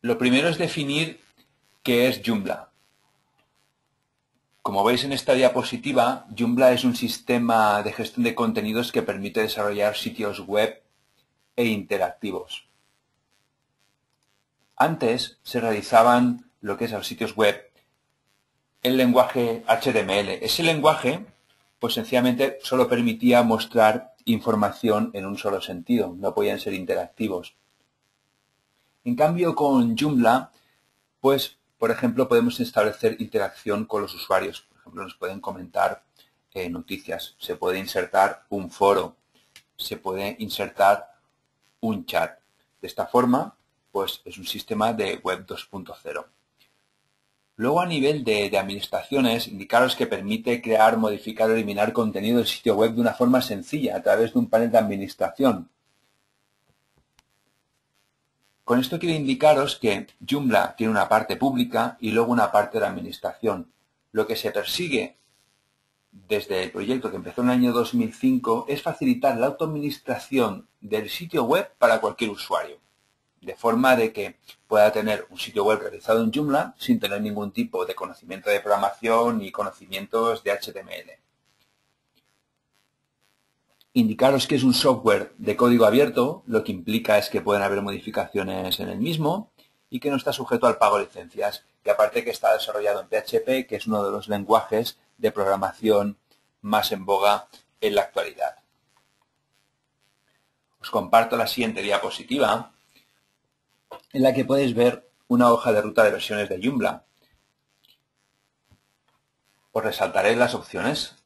Lo primero es definir qué es Joomla. Como veis en esta diapositiva, Joomla es un sistema de gestión de contenidos que permite desarrollar sitios web e interactivos. Antes se realizaban lo que es los sitios web en lenguaje HTML. Ese lenguaje, pues sencillamente solo permitía mostrar información en un solo sentido, no podían ser interactivos. En cambio, con Joomla, pues, por ejemplo, podemos establecer interacción con los usuarios. Por ejemplo, nos pueden comentar noticias, se puede insertar un foro, se puede insertar un chat. De esta forma, pues es un sistema de web 2.0. Luego, a nivel de administraciones, indicaros que permite crear, modificar o eliminar contenido del sitio web de una forma sencilla a través de un panel de administración. Con esto quiero indicaros que Joomla tiene una parte pública y luego una parte de administración. Lo que se persigue desde el proyecto que empezó en el año 2005 es facilitar la autoadministración del sitio web para cualquier usuario, de forma de que pueda tener un sitio web realizado en Joomla sin tener ningún tipo de conocimiento de programación ni conocimientos de HTML. Indicaros que es un software de código abierto, lo que implica es que pueden haber modificaciones en el mismo y que no está sujeto al pago de licencias, que aparte que está desarrollado en PHP, que es uno de los lenguajes de programación más en boga en la actualidad. Os comparto la siguiente diapositiva, en la que podéis ver una hoja de ruta de versiones de Joomla. Os resaltaré las opciones.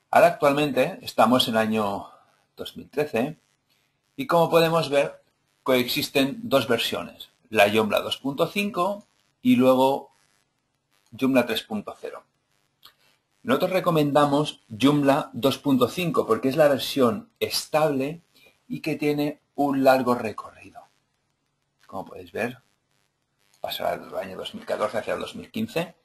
Ahora actualmente estamos en el año 2013 y como podemos ver coexisten dos versiones, la Joomla 2.5 y luego Joomla 3.0. Nosotros recomendamos Joomla 2.5 porque es la versión estable y que tiene un largo recorrido. Como podéis ver, pasará del año 2014 hacia el 2015.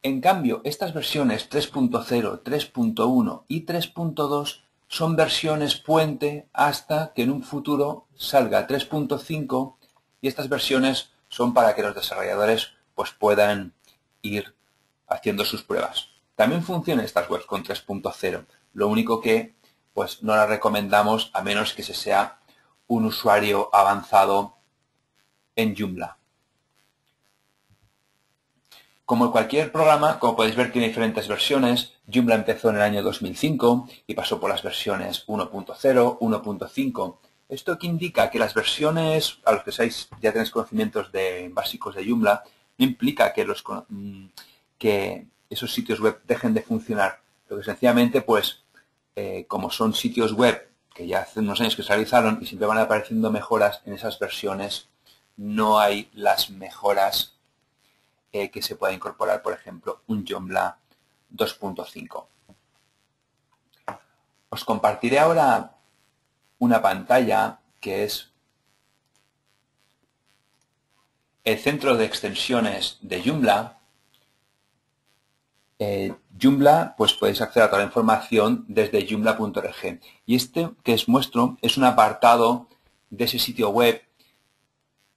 En cambio, estas versiones 3.0, 3.1 y 3.2 son versiones puente hasta que en un futuro salga 3.5 y estas versiones son para que los desarrolladores pues, puedan ir haciendo sus pruebas. También funcionan estas webs con 3.0, lo único que pues, no las recomendamos a menos que se sea un usuario avanzado en Joomla. Como cualquier programa, como podéis ver, tiene diferentes versiones. Joomla empezó en el año 2005 y pasó por las versiones 1.0, 1.5. Esto que indica que las versiones, a los que ya tenéis conocimientos básicos de Joomla, no implica que esos sitios web dejen de funcionar. Lo que sencillamente, pues, como son sitios web que ya hace unos años que se realizaron y siempre van apareciendo mejoras en esas versiones, no hay las mejoras que se pueda incorporar, por ejemplo, un Joomla 2.5. Os compartiré ahora una pantalla que es el centro de extensiones de Joomla. Joomla, pues podéis acceder a toda la información desde joomla.org. Y este que os muestro es un apartado de ese sitio web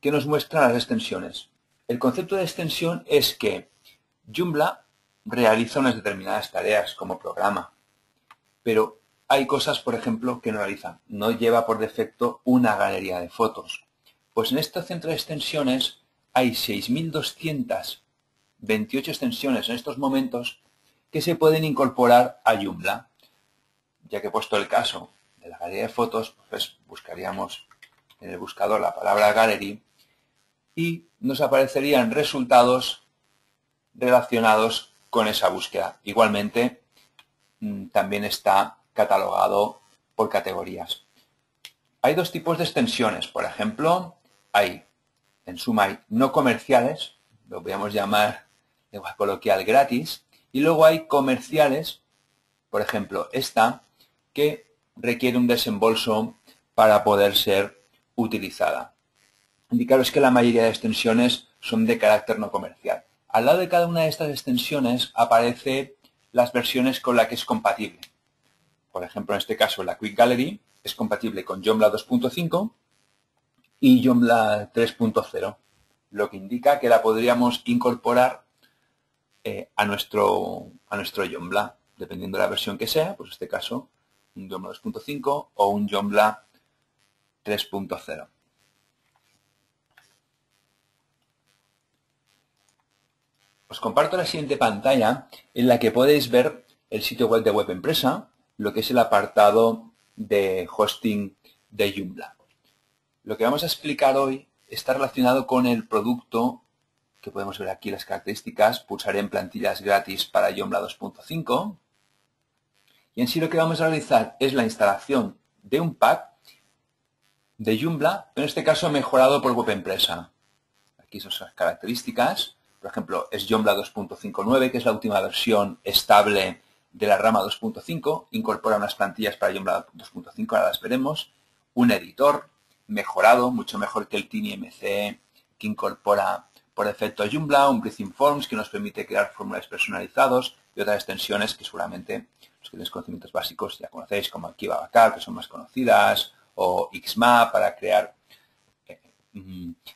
que nos muestra las extensiones. El concepto de extensión es que Joomla realiza unas determinadas tareas como programa, pero hay cosas, por ejemplo, que no realiza. No lleva por defecto una galería de fotos. Pues en este centro de extensiones hay 6.228 extensiones en estos momentos que se pueden incorporar a Joomla. Ya que he puesto el caso de la galería de fotos, pues buscaríamos en el buscador la palabra gallery y nos aparecerían resultados relacionados con esa búsqueda. Igualmente, también está catalogado por categorías. Hay dos tipos de extensiones. Por ejemplo, en suma hay no comerciales, lo podríamos llamar de lenguaje coloquial gratis, y luego hay comerciales, por ejemplo, esta, que requiere un desembolso para poder ser utilizada. Indicaros que la mayoría de extensiones son de carácter no comercial. Al lado de cada una de estas extensiones aparece las versiones con las que es compatible. Por ejemplo, en este caso la Quick Gallery es compatible con Joomla 2.5 y Joomla 3.0, lo que indica que la podríamos incorporar a nuestro Joomla, dependiendo de la versión que sea, pues en este caso un Joomla 2.5 o un Joomla 3.0. Os comparto la siguiente pantalla en la que podéis ver el sitio web de Web Empresa, lo que es el apartado de hosting de Joomla. Lo que vamos a explicar hoy está relacionado con el producto que podemos ver aquí las características. Pulsaré en plantillas gratis para Joomla 2.5 y en sí lo que vamos a realizar es la instalación de un pack de Joomla, en este caso mejorado por Web Empresa. Aquí son sus características. Por ejemplo, es Joomla 2.59, que es la última versión estable de la rama 2.5. Incorpora unas plantillas para Joomla 2.5, ahora las veremos. Un editor mejorado, mucho mejor que el TinyMCE, que incorpora por defecto Joomla, un Breathing Forms que nos permite crear formularios personalizados y otras extensiones que seguramente los que tenéis conocimientos básicos ya conocéis, como Kiva Backup, que son más conocidas, o Xmap para crear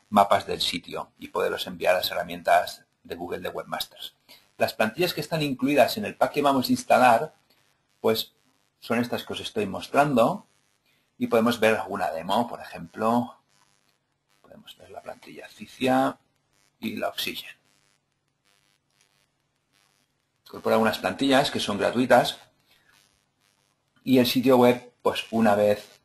mapas del sitio y poderlos enviar a las herramientas de Google de Webmasters. Las plantillas que están incluidas en el pack que vamos a instalar, pues son estas que os estoy mostrando y podemos ver alguna demo, por ejemplo, podemos ver la plantilla Cicia y la Oxygen. Incorpora unas plantillas que son gratuitas y el sitio web, pues una vez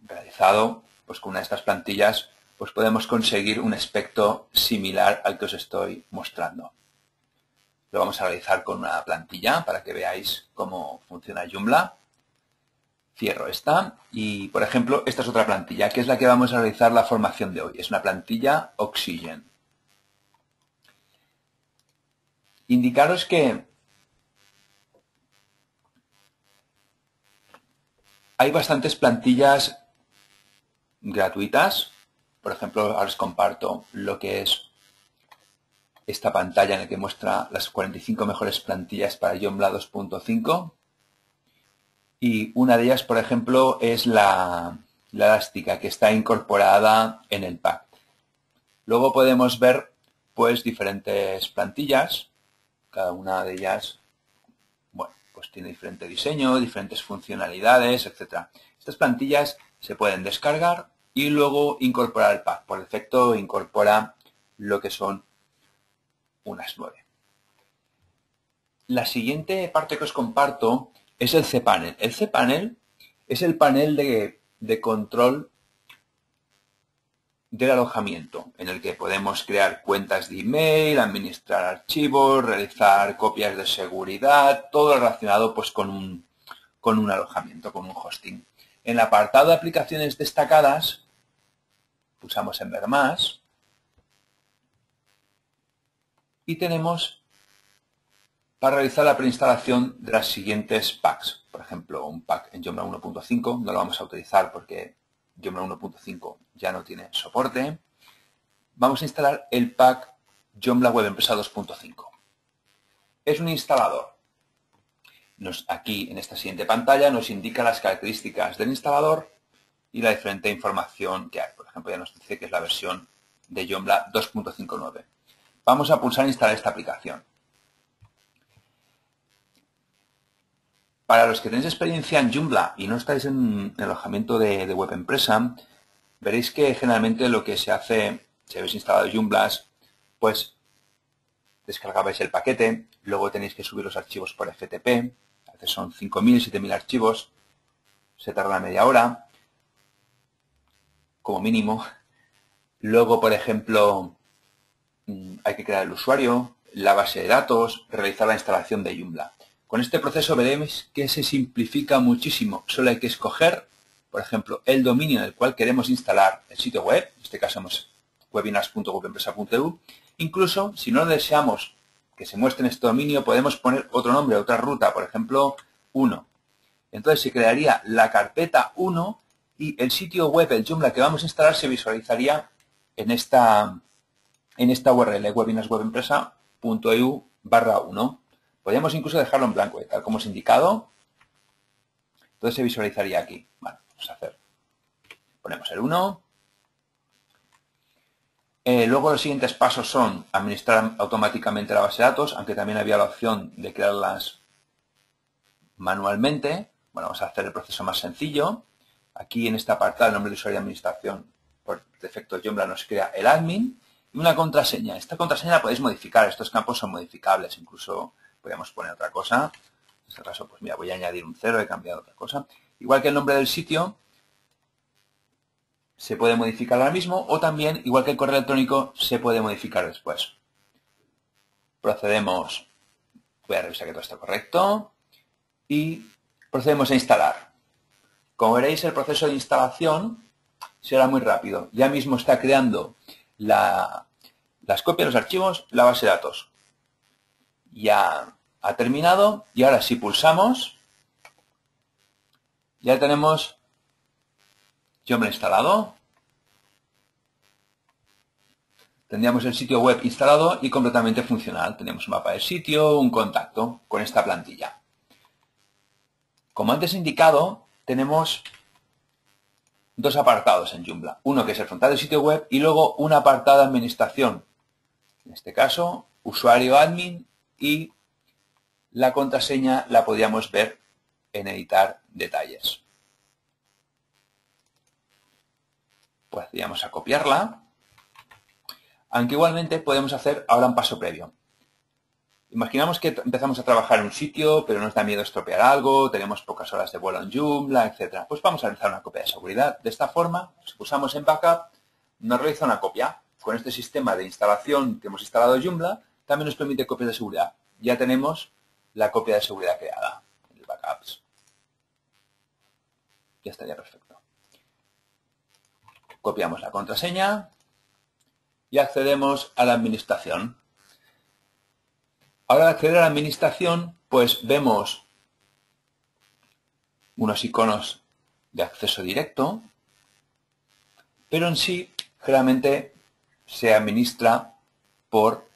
realizado, pues con una de estas plantillas, pues podemos conseguir un aspecto similar al que os estoy mostrando. Lo vamos a realizar con una plantilla para que veáis cómo funciona Joomla. Cierro esta y, por ejemplo, esta es otra plantilla, que es la que vamos a realizar la formación de hoy. Es una plantilla Oxygen. Indicaros que hay bastantes plantillas gratuitas. Por ejemplo, ahora os comparto lo que es esta pantalla en la que muestra las 45 mejores plantillas para Joomla 2.5. Y una de ellas, por ejemplo, es la elástica, que está incorporada en el pack. Luego podemos ver pues diferentes plantillas. Cada una de ellas, bueno, pues tiene diferente diseño, diferentes funcionalidades, etc. Estas plantillas se pueden descargar y luego incorporar al pack. Por defecto incorpora lo que son unas 9. La siguiente parte que os comparto es el cPanel. El cPanel es el panel de control del alojamiento, en el que podemos crear cuentas de email, administrar archivos, realizar copias de seguridad, todo relacionado pues con un alojamiento, con un hosting. En el apartado de aplicaciones destacadas, pulsamos en ver más y tenemos para realizar la preinstalación de las siguientes packs. Por ejemplo, un pack en Joomla 1.5, no lo vamos a utilizar porque Joomla 1.5 ya no tiene soporte. Vamos a instalar el pack Joomla Web Empresa 2.5. Es un instalador. Aquí en esta siguiente pantalla nos indica las características del instalador y la diferente información que hay. Por ejemplo, ya nos dice que es la versión de Joomla 2.59. Vamos a pulsar instalar esta aplicación. Para los que tenéis experiencia en Joomla y no estáis en el alojamiento de Web Empresa, veréis que generalmente lo que se hace, si habéis instalado Joomla, pues descargabais el paquete, luego tenéis que subir los archivos por FTP, a veces son 5.000, 7.000 archivos, se tarda media hora, como mínimo. Luego, por ejemplo, hay que crear el usuario, la base de datos, realizar la instalación de Joomla. Con este proceso veréis que se simplifica muchísimo. Solo hay que escoger, por ejemplo, el dominio en el cual queremos instalar el sitio web. En este caso es webinars.webempresa.eu. Incluso, si no deseamos que se muestre en este dominio, podemos poner otro nombre, otra ruta, por ejemplo, 1. Entonces se crearía la carpeta 1 y el sitio web, el Joomla que vamos a instalar, se visualizaría en esta URL, webinarswebempresa.eu/1. Podríamos incluso dejarlo en blanco, tal como os he indicado. Entonces se visualizaría aquí. Vale, vamos a hacer. Ponemos el 1 Luego los siguientes pasos son administrar automáticamente la base de datos, aunque también había la opción de crearlas manualmente. Bueno, vamos a hacer el proceso más sencillo. Aquí en este apartado, el nombre de usuario de administración, por defecto Joomla nos crea el admin y una contraseña. Esta contraseña la podéis modificar, estos campos son modificables, incluso podríamos poner otra cosa. En este caso, pues mira, voy a añadir un 0, he cambiado otra cosa. Igual que el nombre del sitio, se puede modificar ahora mismo o también, igual que el correo electrónico, se puede modificar después. Procedemos, voy a revisar que todo está correcto y procedemos a instalar. Como veréis, el proceso de instalación será muy rápido. Ya mismo está creando las copias de los archivos, la base de datos. Ya ha terminado y ahora si pulsamos, ya tenemos Joomla instalado. Tendríamos el sitio web instalado y completamente funcional. Tenemos un mapa del sitio, un contacto con esta plantilla. Como antes he indicado, tenemos dos apartados en Joomla. Uno que es el frontal del sitio web y luego un apartado de administración. En este caso, usuario admin y la contraseña la podríamos ver en editar detalles. Procedemos a copiarla, aunque igualmente podemos hacer ahora un paso previo. Imaginamos que empezamos a trabajar en un sitio, pero nos da miedo estropear algo, tenemos pocas horas de vuelo en Joomla, etc. Pues vamos a realizar una copia de seguridad. De esta forma, si pulsamos en Backup, nos realiza una copia. Con este sistema de instalación que hemos instalado en Joomla, también nos permite copias de seguridad. Ya tenemos la copia de seguridad creada en el Backups. Ya estaría perfecto. Copiamos la contraseña y accedemos a la administración. Ahora al acceder a la administración, pues vemos unos iconos de acceso directo, pero en sí, generalmente se administra por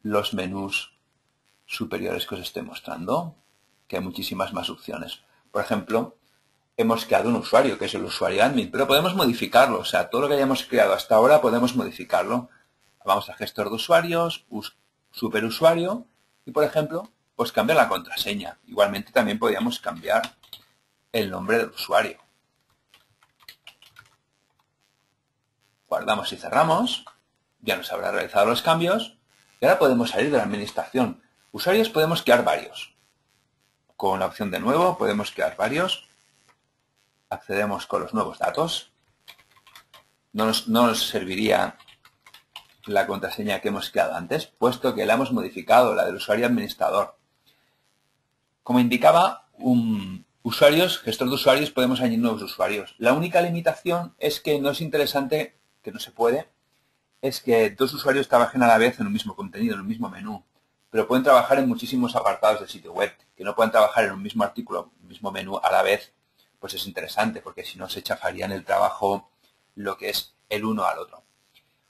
los menús superiores que os estoy mostrando, que hay muchísimas más opciones. Por ejemplo, hemos creado un usuario, que es el usuario admin, pero podemos modificarlo. O sea, todo lo que hayamos creado hasta ahora podemos modificarlo. Vamos a gestor de usuarios, superusuario y, por ejemplo, pues cambiar la contraseña. Igualmente también podríamos cambiar el nombre del usuario. Guardamos y cerramos. Ya nos habrá realizado los cambios. Y ahora podemos salir de la administración. Usuarios podemos crear varios. Con la opción de nuevo podemos crear varios. Accedemos con los nuevos datos. No nos serviría la contraseña que hemos creado antes, puesto que la hemos modificado, la del usuario administrador. Como indicaba, gestor de usuarios, podemos añadir nuevos usuarios. La única limitación es que no es interesante, que no se puede, es que dos usuarios trabajen a la vez en un mismo contenido, en un mismo menú, pero pueden trabajar en muchísimos apartados del sitio web. Que no puedan trabajar en un mismo artículo, un mismo menú a la vez, pues es interesante, porque si no se chafarían el trabajo lo que es el uno al otro.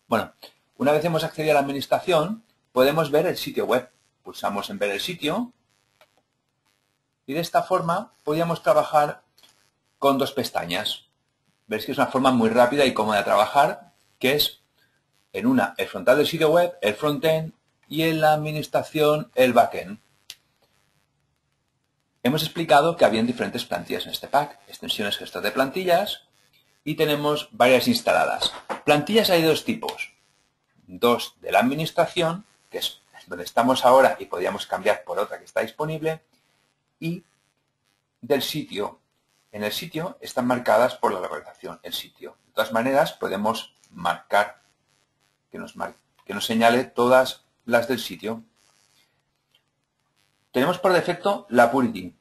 Bueno, una vez hemos accedido a la administración, podemos ver el sitio web. Pulsamos en ver el sitio y de esta forma podríamos trabajar con dos pestañas. Veis que es una forma muy rápida y cómoda de trabajar, que es en una el frontal del sitio web, el frontend y en la administración el backend. Hemos explicado que habían diferentes plantillas en este pack, extensiones gestor de plantillas y tenemos varias instaladas. Plantillas hay de dos tipos. Dos de la administración, que es donde estamos ahora y podríamos cambiar por otra que está disponible, y del sitio. En el sitio están marcadas por la localización, el sitio. De todas maneras, podemos marcar, que nos señale todas las del sitio. Tenemos por defecto la Purity,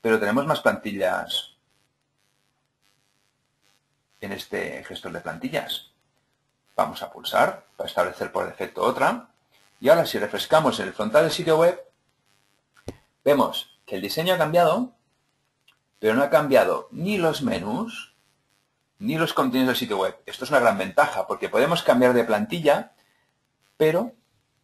pero tenemos más plantillas en este gestor de plantillas. Vamos a pulsar para establecer por defecto otra. Y ahora si refrescamos en el frontal del sitio web, vemos que el diseño ha cambiado, pero no ha cambiado ni los menús ni los contenidos del sitio web. Esto es una gran ventaja porque podemos cambiar de plantilla, pero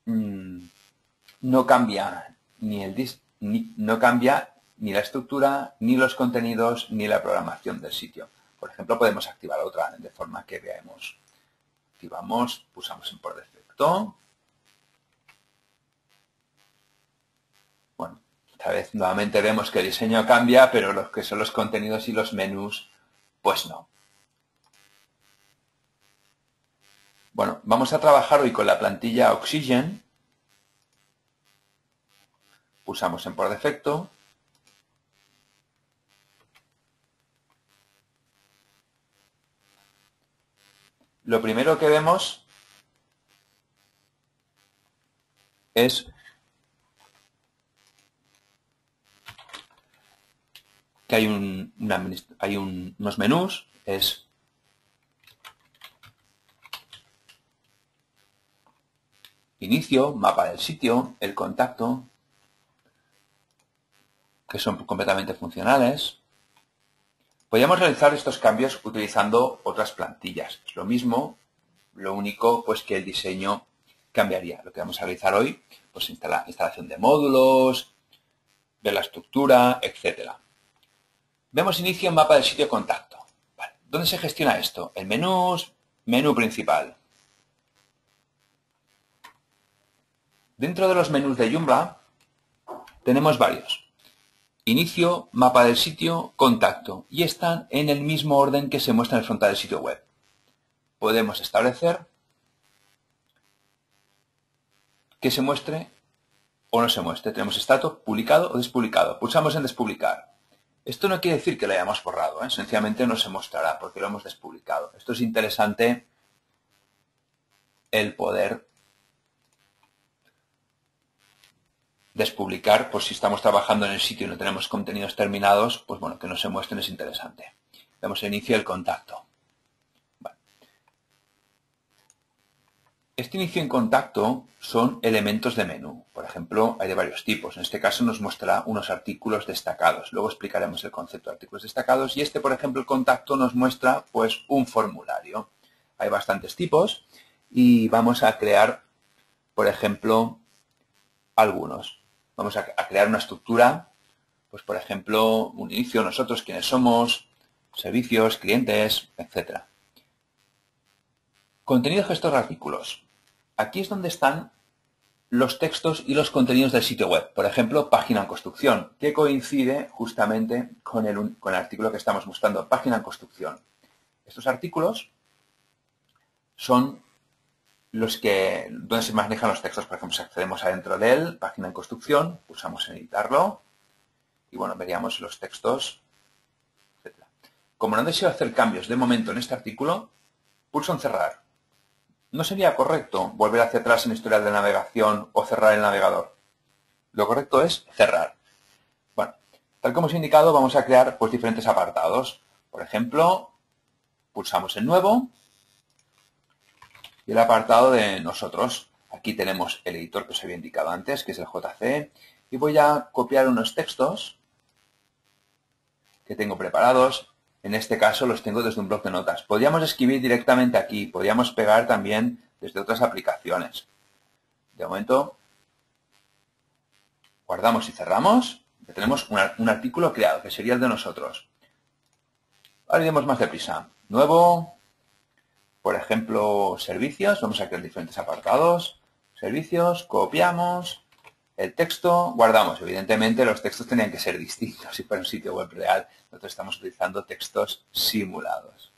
no cambia no cambia ni la estructura, ni los contenidos, ni la programación del sitio. Por ejemplo, podemos activar otra de forma que veamos activamos, pulsamos en por defecto. Bueno, esta vez nuevamente vemos que el diseño cambia, pero lo que son los contenidos y los menús, pues no. Bueno, vamos a trabajar hoy con la plantilla Oxygen. Pulsamos en por defecto. Lo primero que vemos es que hay unos menús, es inicio, mapa del sitio, el contacto, que son completamente funcionales. Podríamos realizar estos cambios utilizando otras plantillas. Es lo mismo, lo único pues que el diseño cambiaría. Lo que vamos a realizar hoy, pues instalación de módulos, ver la estructura, etcétera. Vemos inicio, mapa del sitio, contacto. Vale. ¿Dónde se gestiona esto? En menús, menú principal. Dentro de los menús de Joomla tenemos varios. Inicio, mapa del sitio, contacto. Y están en el mismo orden que se muestra en el frontal del sitio web. Podemos establecer que se muestre o no se muestre. Tenemos status, publicado o despublicado. Pulsamos en despublicar. Esto no quiere decir que lo hayamos borrado, sencillamente no se mostrará porque lo hemos despublicado. Esto es interesante el poder despublicar, por si estamos trabajando en el sitio y no tenemos contenidos terminados, pues bueno, que no se muestren es interesante. Vemos el inicio del contacto. Vale. Este inicio en contacto son elementos de menú. Por ejemplo, hay de varios tipos. En este caso nos mostrará unos artículos destacados. Luego explicaremos el concepto de artículos destacados. Y este, por ejemplo, el contacto nos muestra pues un formulario. Hay bastantes tipos y vamos a crear, por ejemplo, algunos. Vamos a crear una estructura, pues por ejemplo, un inicio, nosotros, quiénes somos, servicios, clientes, etc. Contenido gestor de artículos. Aquí es donde están los textos y los contenidos del sitio web. Por ejemplo, página en construcción, que coincide justamente con el artículo que estamos mostrando, página en construcción. Estos artículos son donde se manejan los textos. Por ejemplo, si accedemos adentro de él, página en construcción, pulsamos en editarlo y bueno, veríamos los textos, etc. Como no deseo hacer cambios de momento en este artículo, pulso en cerrar. No sería correcto volver hacia atrás en historial de navegación o cerrar el navegador. Lo correcto es cerrar. Bueno, tal como os he indicado, vamos a crear pues diferentes apartados. Por ejemplo, pulsamos en nuevo. Y el apartado de nosotros. Aquí tenemos el editor que os había indicado antes, que es el JC. Y voy a copiar unos textos que tengo preparados. En este caso los tengo desde un bloc de notas. Podríamos escribir directamente aquí. Podríamos pegar también desde otras aplicaciones. De momento, guardamos y cerramos. Ya tenemos un artículo creado, que sería el de nosotros. Ahora iremos más deprisa. Nuevo. Por ejemplo, servicios, vamos a crear diferentes apartados. Servicios, copiamos el texto, guardamos. Evidentemente, los textos tenían que ser distintos. Si fuera un sitio web real, nosotros estamos utilizando textos simulados.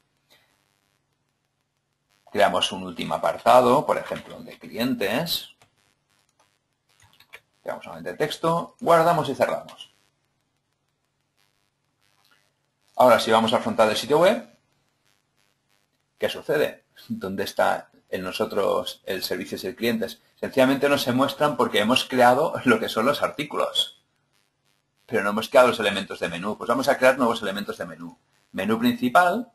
Creamos un último apartado, por ejemplo, de clientes. Creamos nuevamente el texto, guardamos y cerramos. Ahora, si vamos al frontal del sitio web, ¿qué sucede? ¿Dónde está el nosotros, el servicios y el clientes? Sencillamente no se muestran porque hemos creado lo que son los artículos. Pero no hemos creado los elementos de menú. Pues vamos a crear nuevos elementos de menú. Menú principal.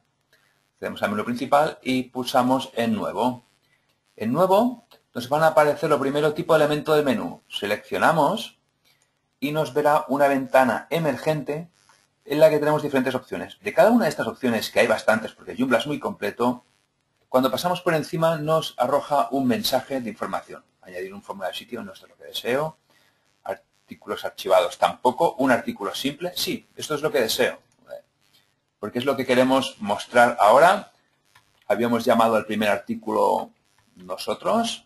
Accedemos al menú principal y pulsamos en nuevo. En nuevo nos van a aparecer lo primero tipo de elemento de menú. Seleccionamos y nos verá una ventana emergente en la que tenemos diferentes opciones. De cada una de estas opciones, que hay bastantes porque Joomla es muy completo, cuando pasamos por encima nos arroja un mensaje de información. Añadir un formulario de sitio no es lo que deseo. Artículos archivados tampoco. Un artículo simple, sí, esto es lo que deseo. Porque es lo que queremos mostrar ahora habíamos llamado al primer artículo nosotros.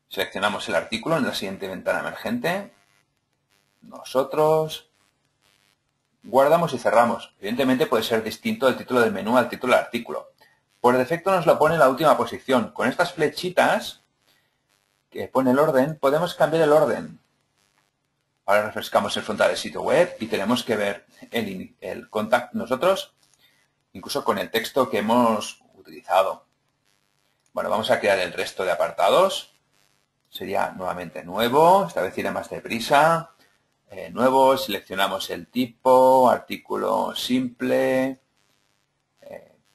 Seleccionamos el artículo en la siguiente ventana emergente. Nosotros. Guardamos y cerramos. Evidentemente puede ser distinto el título del menú al título del artículo. Por defecto nos lo pone en la última posición. Con estas flechitas que pone el orden, podemos cambiar el orden. Ahora refrescamos el frontal del sitio web y tenemos que ver el contact nosotros, incluso con el texto que hemos utilizado. Bueno, vamos a crear el resto de apartados. Sería nuevamente nuevo, esta vez iré más deprisa. Nuevo, seleccionamos el tipo, artículo simple.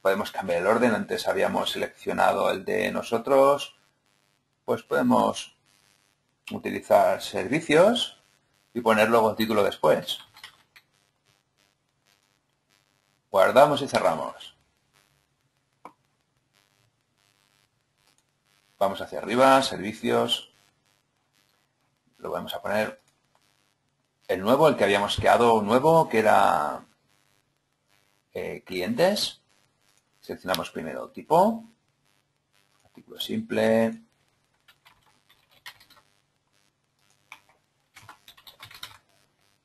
Podemos cambiar el orden, antes habíamos seleccionado el de nosotros. Pues podemos utilizar servicios y poner luego el título después. Guardamos y cerramos. Vamos hacia arriba, servicios. Lo vamos a poner el nuevo, el que habíamos creado nuevo, que era clientes. Seleccionamos primero tipo, artículo simple.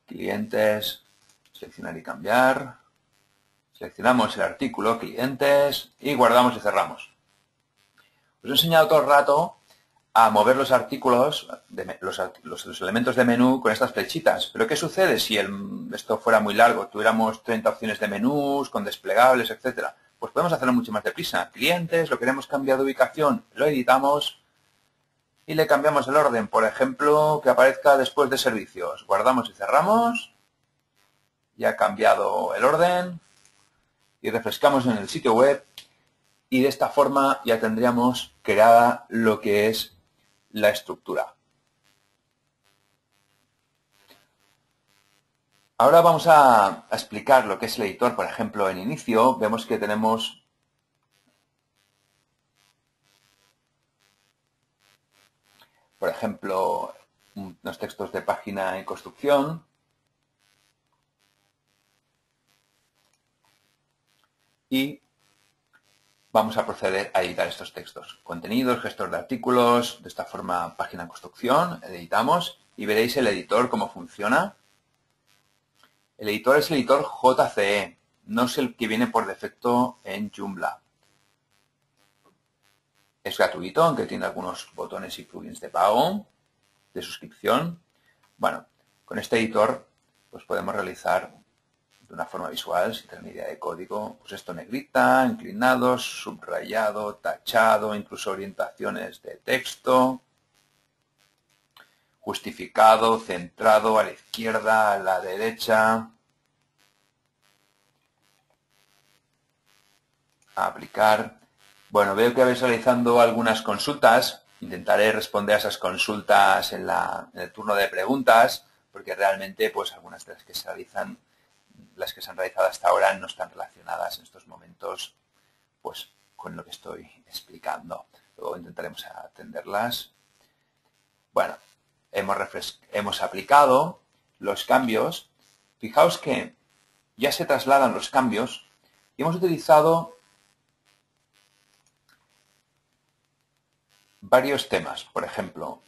Clientes, seleccionar y cambiar. Seleccionamos el artículo, clientes, y guardamos y cerramos. Os he enseñado todo el rato a mover los artículos, los elementos de menú con estas flechitas. Pero ¿qué sucede si esto fuera muy largo? Tuviéramos 30 opciones de menús, con desplegables, etcétera. Pues podemos hacerlo mucho más deprisa. Clientes, lo queremos cambiar de ubicación, lo editamos y le cambiamos el orden. Por ejemplo, que aparezca después de servicios. Guardamos y cerramos. Ya ha cambiado el orden. Y refrescamos en el sitio web. Y de esta forma ya tendríamos creada lo que es la estructura. Ahora vamos a explicar lo que es el editor. Por ejemplo, en inicio vemos que tenemos por ejemplo unos textos de página en construcción. Y vamos a proceder a editar estos textos. Contenidos, gestor de artículos, de esta forma página en construcción, editamos y veréis el editor cómo funciona. El editor es el editor JCE, no es el que viene por defecto en Joomla. Es gratuito, aunque tiene algunos botones y plugins de pago, de suscripción. Bueno, con este editor pues podemos realizar de una forma visual, sin tener ni idea de código, pues esto negrita, inclinados, subrayado, tachado, incluso orientaciones de texto, justificado, centrado, a la izquierda, a la derecha, a aplicar. Bueno, veo que vais realizando algunas consultas. Intentaré responder a esas consultas en el turno de preguntas, porque realmente pues algunas de las que se realizan, las que se han realizado hasta ahora no están relacionadas en estos momentos pues con lo que estoy explicando. Luego intentaremos atenderlas. Bueno, hemos aplicado los cambios. Fijaos que ya se trasladan los cambios y hemos utilizado varios temas. Por ejemplo,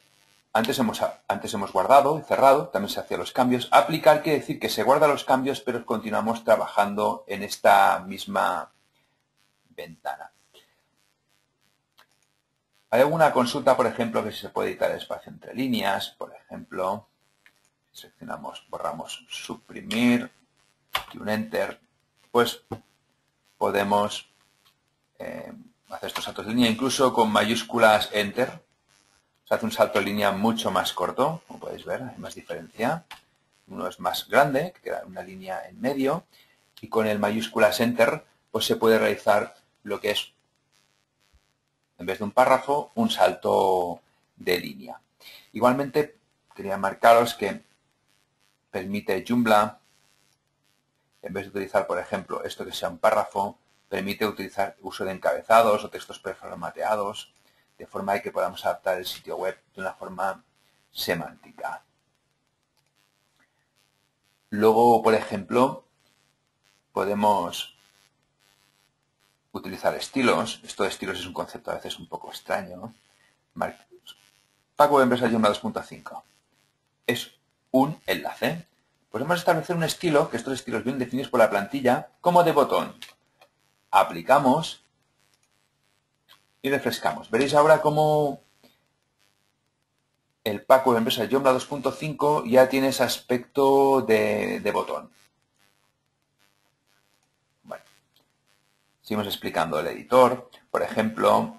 antes hemos guardado y cerrado, también se hacían los cambios. Aplicar quiere decir que se guardan los cambios, pero continuamos trabajando en esta misma ventana. Hay alguna consulta, por ejemplo, que si se puede editar el espacio entre líneas. Por ejemplo, seleccionamos, borramos, suprimir y un Enter, pues podemos hacer estos saltos de línea, incluso con mayúsculas Enter. Se hace un salto de línea mucho más corto, como podéis ver, hay más diferencia. Uno es más grande, que queda una línea en medio, y con el mayúsculas Enter, pues se puede realizar lo que es, en vez de un párrafo, un salto de línea. Igualmente, quería marcaros que permite Joomla, en vez de utilizar, por ejemplo, esto que sea un párrafo, permite utilizar uso de encabezados o textos preformateados, de forma que podamos adaptar el sitio web de una forma semántica. Luego, por ejemplo, podemos utilizar estilos. Esto de estilos es un concepto a veces un poco extraño, ¿no? Pack Web Empresa Joomla 2.5 es un enlace. Podemos establecer un estilo, que estos estilos vienen definidos por la plantilla, como de botón. Aplicamos y refrescamos. Veréis ahora cómo el Pack Web Empresa Joomla 2.5 ya tiene ese aspecto de botón. Bueno, seguimos explicando el editor. Por ejemplo,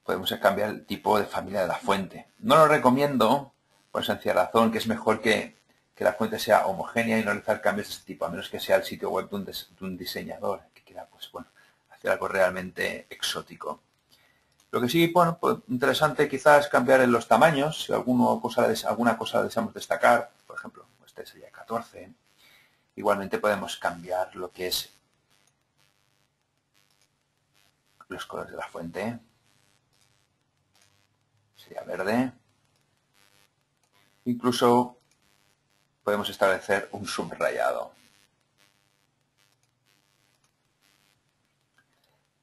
podemos cambiar el tipo de familia de la fuente. No lo recomiendo por sencilla razón que es mejor que la fuente sea homogénea y no realizar cambios de este tipo, a menos que sea el sitio web de un diseñador que quiera, pues bueno, hacer algo realmente exótico. Lo que sí, bueno, pues interesante quizás cambiar en los tamaños, si alguna cosa deseamos destacar, por ejemplo, este sería 14. Igualmente podemos cambiar lo que es los colores de la fuente. Sería verde. Incluso podemos establecer un subrayado.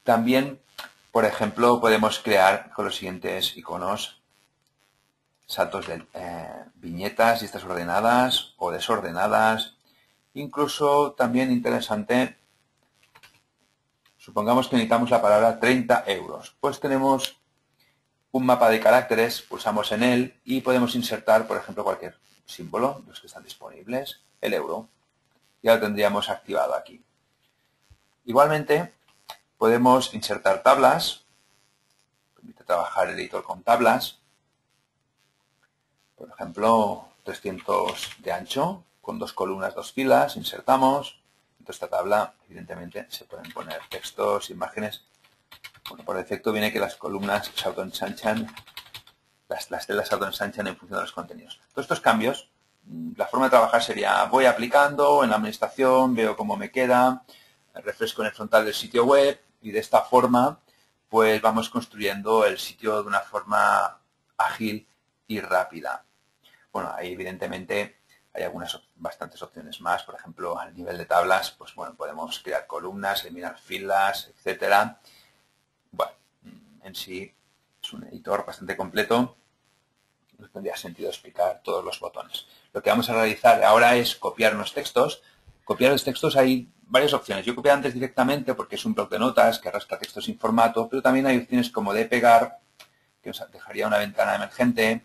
También, por ejemplo, podemos crear con los siguientes iconos saltos de viñetas, listas ordenadas o desordenadas. Incluso también interesante, supongamos que necesitamos la palabra 30 euros. Pues tenemos un mapa de caracteres, pulsamos en él y podemos insertar, por ejemplo, cualquier símbolo, los que están disponibles, el euro. Ya lo tendríamos activado aquí. Igualmente, podemos insertar tablas. Permite trabajar el editor con tablas. Por ejemplo, 300 de ancho, con 2 columnas, 2 filas, insertamos. En esta tabla, evidentemente, se pueden poner textos, imágenes. Bueno, por defecto viene que las columnas se autoensanchan, las celdas se autoensanchan en función de los contenidos. Todos estos cambios, la forma de trabajar sería, voy aplicando en la administración, veo cómo me queda, refresco en el frontal del sitio web y de esta forma, pues vamos construyendo el sitio de una forma ágil y rápida. Bueno, ahí evidentemente hay bastantes opciones más. Por ejemplo, al nivel de tablas, pues bueno, podemos crear columnas, eliminar filas, etcétera. Bueno, en sí es un editor bastante completo. No tendría sentido explicar todos los botones. Lo que vamos a realizar ahora es copiar unos textos. Copiar los textos hay varias opciones. Yo copié antes directamente porque es un bloc de notas que arrastra textos sin formato, pero también hay opciones como de pegar, que os dejaría una ventana emergente,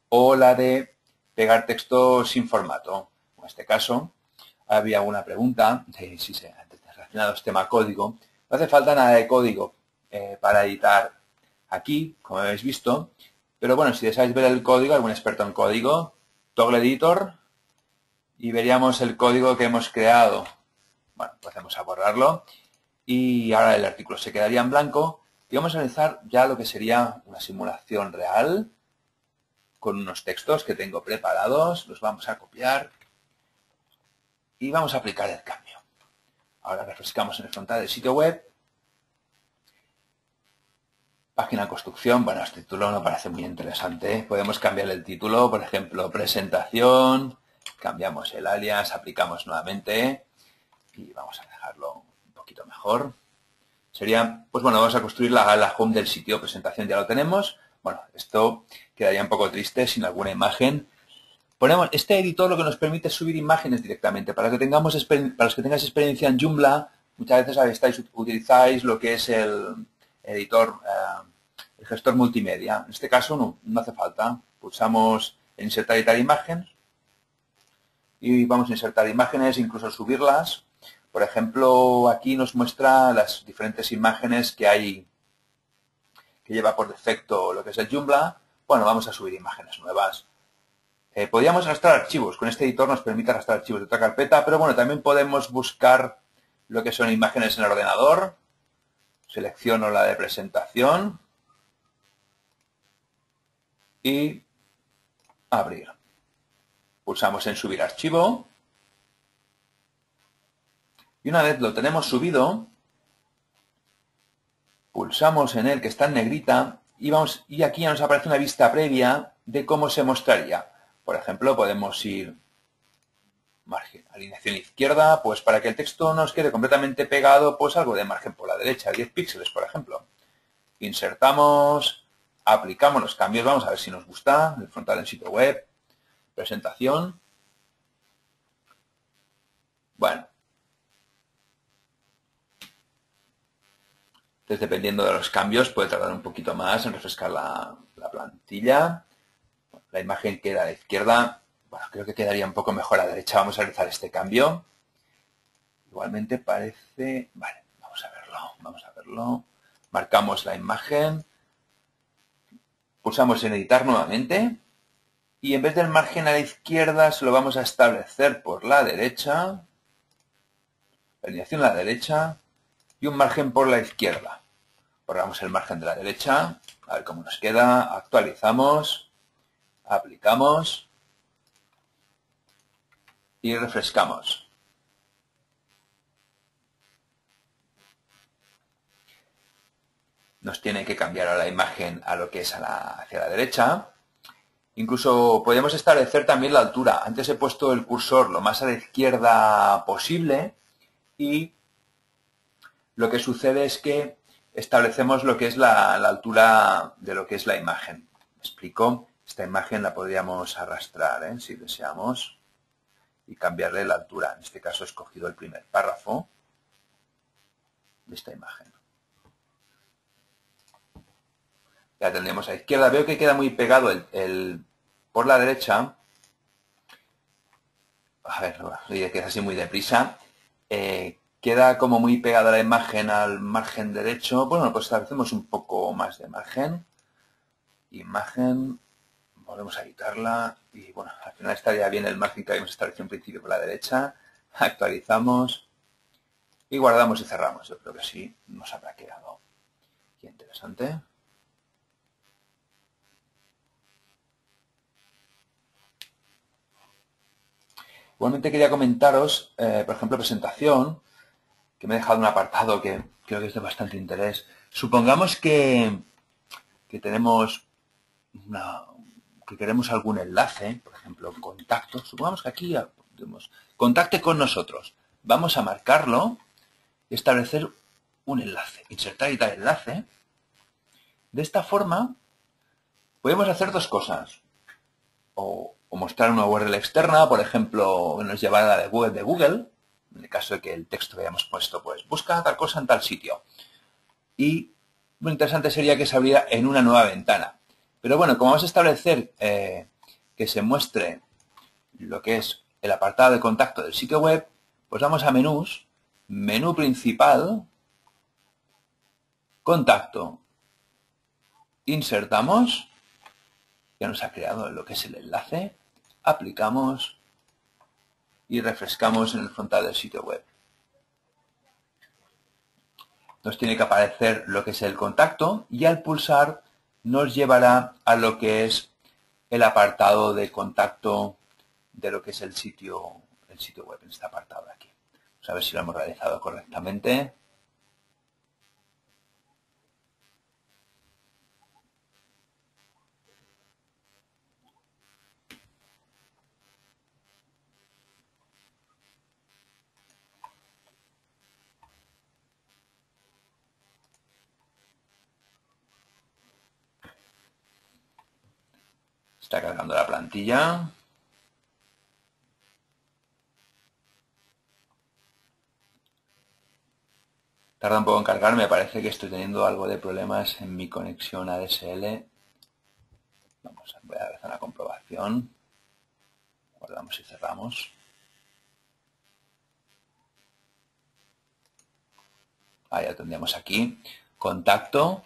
o la de pegar texto sin formato. En este caso, había una pregunta de si se relacionados tema código. No hace falta nada de código para editar aquí, como habéis visto. Pero bueno, si deseáis ver el código, algún experto en código, Toggle Editor, y veríamos el código que hemos creado. Bueno, pasemos a borrarlo. Y ahora el artículo se quedaría en blanco. Y vamos a realizar ya lo que sería una simulación real con unos textos que tengo preparados. Los vamos a copiar y vamos a aplicar el cambio. Ahora refrescamos en el frontal del sitio web. Página de construcción. Bueno, este título me parece muy interesante. Podemos cambiar el título, por ejemplo, presentación. Cambiamos el alias, aplicamos nuevamente y vamos a dejarlo un poquito mejor. Sería, pues bueno, vamos a construir la home del sitio. Presentación ya lo tenemos. Bueno, esto quedaría un poco triste sin alguna imagen. Ponemos este editor, lo que nos permite es subir imágenes directamente. Para los que tengáis experiencia en Joomla, muchas veces utilizáis lo que es el editor, el gestor multimedia. En este caso no hace falta. Pulsamos en insertar y editar imagen y vamos a insertar imágenes, incluso subirlas. Por ejemplo, aquí nos muestra las diferentes imágenes que hay, que lleva por defecto lo que es el Joomla. Bueno, vamos a subir imágenes nuevas. Podríamos arrastrar archivos. Con este editor nos permite arrastrar archivos de otra carpeta, pero bueno, también podemos buscar lo que son imágenes en el ordenador. Selecciono la de presentación y abrir. Pulsamos en subir archivo. Y una vez lo tenemos subido, pulsamos en él que está en negrita y aquí ya nos aparece una vista previa de cómo se mostraría. Por ejemplo, podemos ir margen. Alineación izquierda, pues para que el texto nos quede completamente pegado, pues algo de margen por la derecha, 10 píxeles, por ejemplo. Insertamos, aplicamos los cambios, vamos a ver si nos gusta, el frontal del sitio web, presentación. Bueno. Entonces, dependiendo de los cambios, puede tardar un poquito más en refrescar la plantilla. La imagen queda a la izquierda. Bueno, creo que quedaría un poco mejor a la derecha. Vamos a realizar este cambio. Igualmente parece... Vale, vamos a verlo. Marcamos la imagen. Pulsamos en editar nuevamente. Y en vez del margen a la izquierda, se lo vamos a establecer por la derecha. La alineación a la derecha. Y un margen por la izquierda. Borramos el margen de la derecha. A ver cómo nos queda. Actualizamos. Aplicamos. Y refrescamos. Nos tiene que cambiar ahora la imagen a lo que es hacia la derecha. Incluso podemos establecer también la altura. Antes he puesto el cursor lo más a la izquierda posible y lo que sucede es que establecemos lo que es la altura de lo que es la imagen. ¿Me explico? Esta imagen la podríamos arrastrar, si deseamos, y cambiarle la altura. En este caso he escogido el primer párrafo de esta imagen. Ya tendremos a la izquierda. Veo que queda muy pegado por la derecha. A ver, que es así muy deprisa. Queda como muy pegada la imagen al margen derecho. Bueno, pues establecemos un poco más de margen. Imagen. Volvemos a editarla. Y bueno, al final estaría bien el margen que habíamos establecido en principio por la derecha. Actualizamos. Y guardamos y cerramos. Yo creo que sí nos habrá quedado. Qué interesante. Igualmente quería comentaros, por ejemplo, presentación, que me he dejado un apartado que creo que es de bastante interés. Supongamos que tenemos que queremos algún enlace, por ejemplo, contacto. Supongamos que aquí tenemos contacte con nosotros. Vamos a marcarlo y establecer un enlace. Insertar y dar enlace. De esta forma, podemos hacer dos cosas. O mostrar una URL externa, por ejemplo, que nos llevara a la web de Google, en el caso de que el texto que hayamos puesto, pues, busca tal cosa en tal sitio. Y lo interesante sería que se abriera en una nueva ventana. Pero bueno, como vamos a establecer que se muestre lo que es el apartado de contacto del sitio web, pues vamos a menús, menú principal, contacto, insertamos, ya nos ha creado lo que es el enlace, aplicamos y refrescamos en el frontal del sitio web. Nos tiene que aparecer lo que es el contacto y al pulsar nos llevará a lo que es el apartado de contacto de lo que es el sitio web, en este apartado de aquí. Vamos a ver si lo hemos realizado correctamente. Está cargando la plantilla. Tarda un poco en cargar, me parece que estoy teniendo algo de problemas en mi conexión ADSL. Voy a realizar una comprobación. Guardamos y cerramos. Ya tendríamos aquí contacto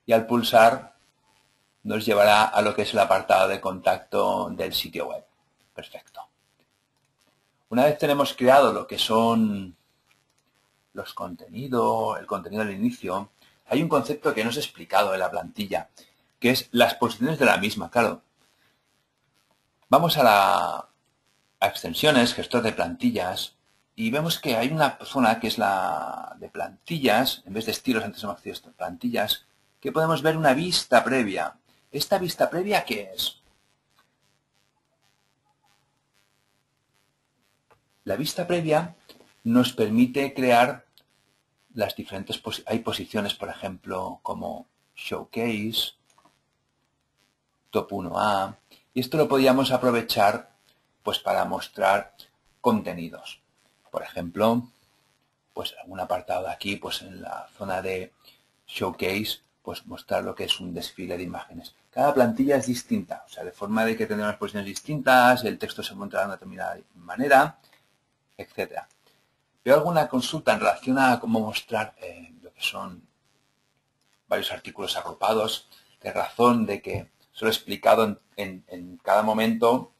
y al pulsar nos llevará a lo que es el apartado de contacto del sitio web. Perfecto. Una vez tenemos creado lo que son los contenidos, el contenido al inicio, hay un concepto que no os he explicado en la plantilla, que es las posiciones de la misma. Claro, vamos a extensiones, gestor de plantillas, y vemos que hay una zona que es la de plantillas, en vez de estilos, antes hemos accedido a plantillas, que podemos ver una vista previa. ¿Esta vista previa qué es? La vista previa nos permite crear las diferentes hay posiciones, por ejemplo, como Showcase, Top 1A, y esto lo podíamos aprovechar pues para mostrar contenidos. Por ejemplo, pues algún apartado de aquí, pues en la zona de Showcase, pues mostrar lo que es un desfile de imágenes. Cada plantilla es distinta, o sea, de forma de que tendrá unas posiciones distintas, el texto se montará de una determinada manera, etc. Veo alguna consulta en relación a cómo mostrar lo que son varios artículos agrupados, de razón de que solo he explicado en cada momento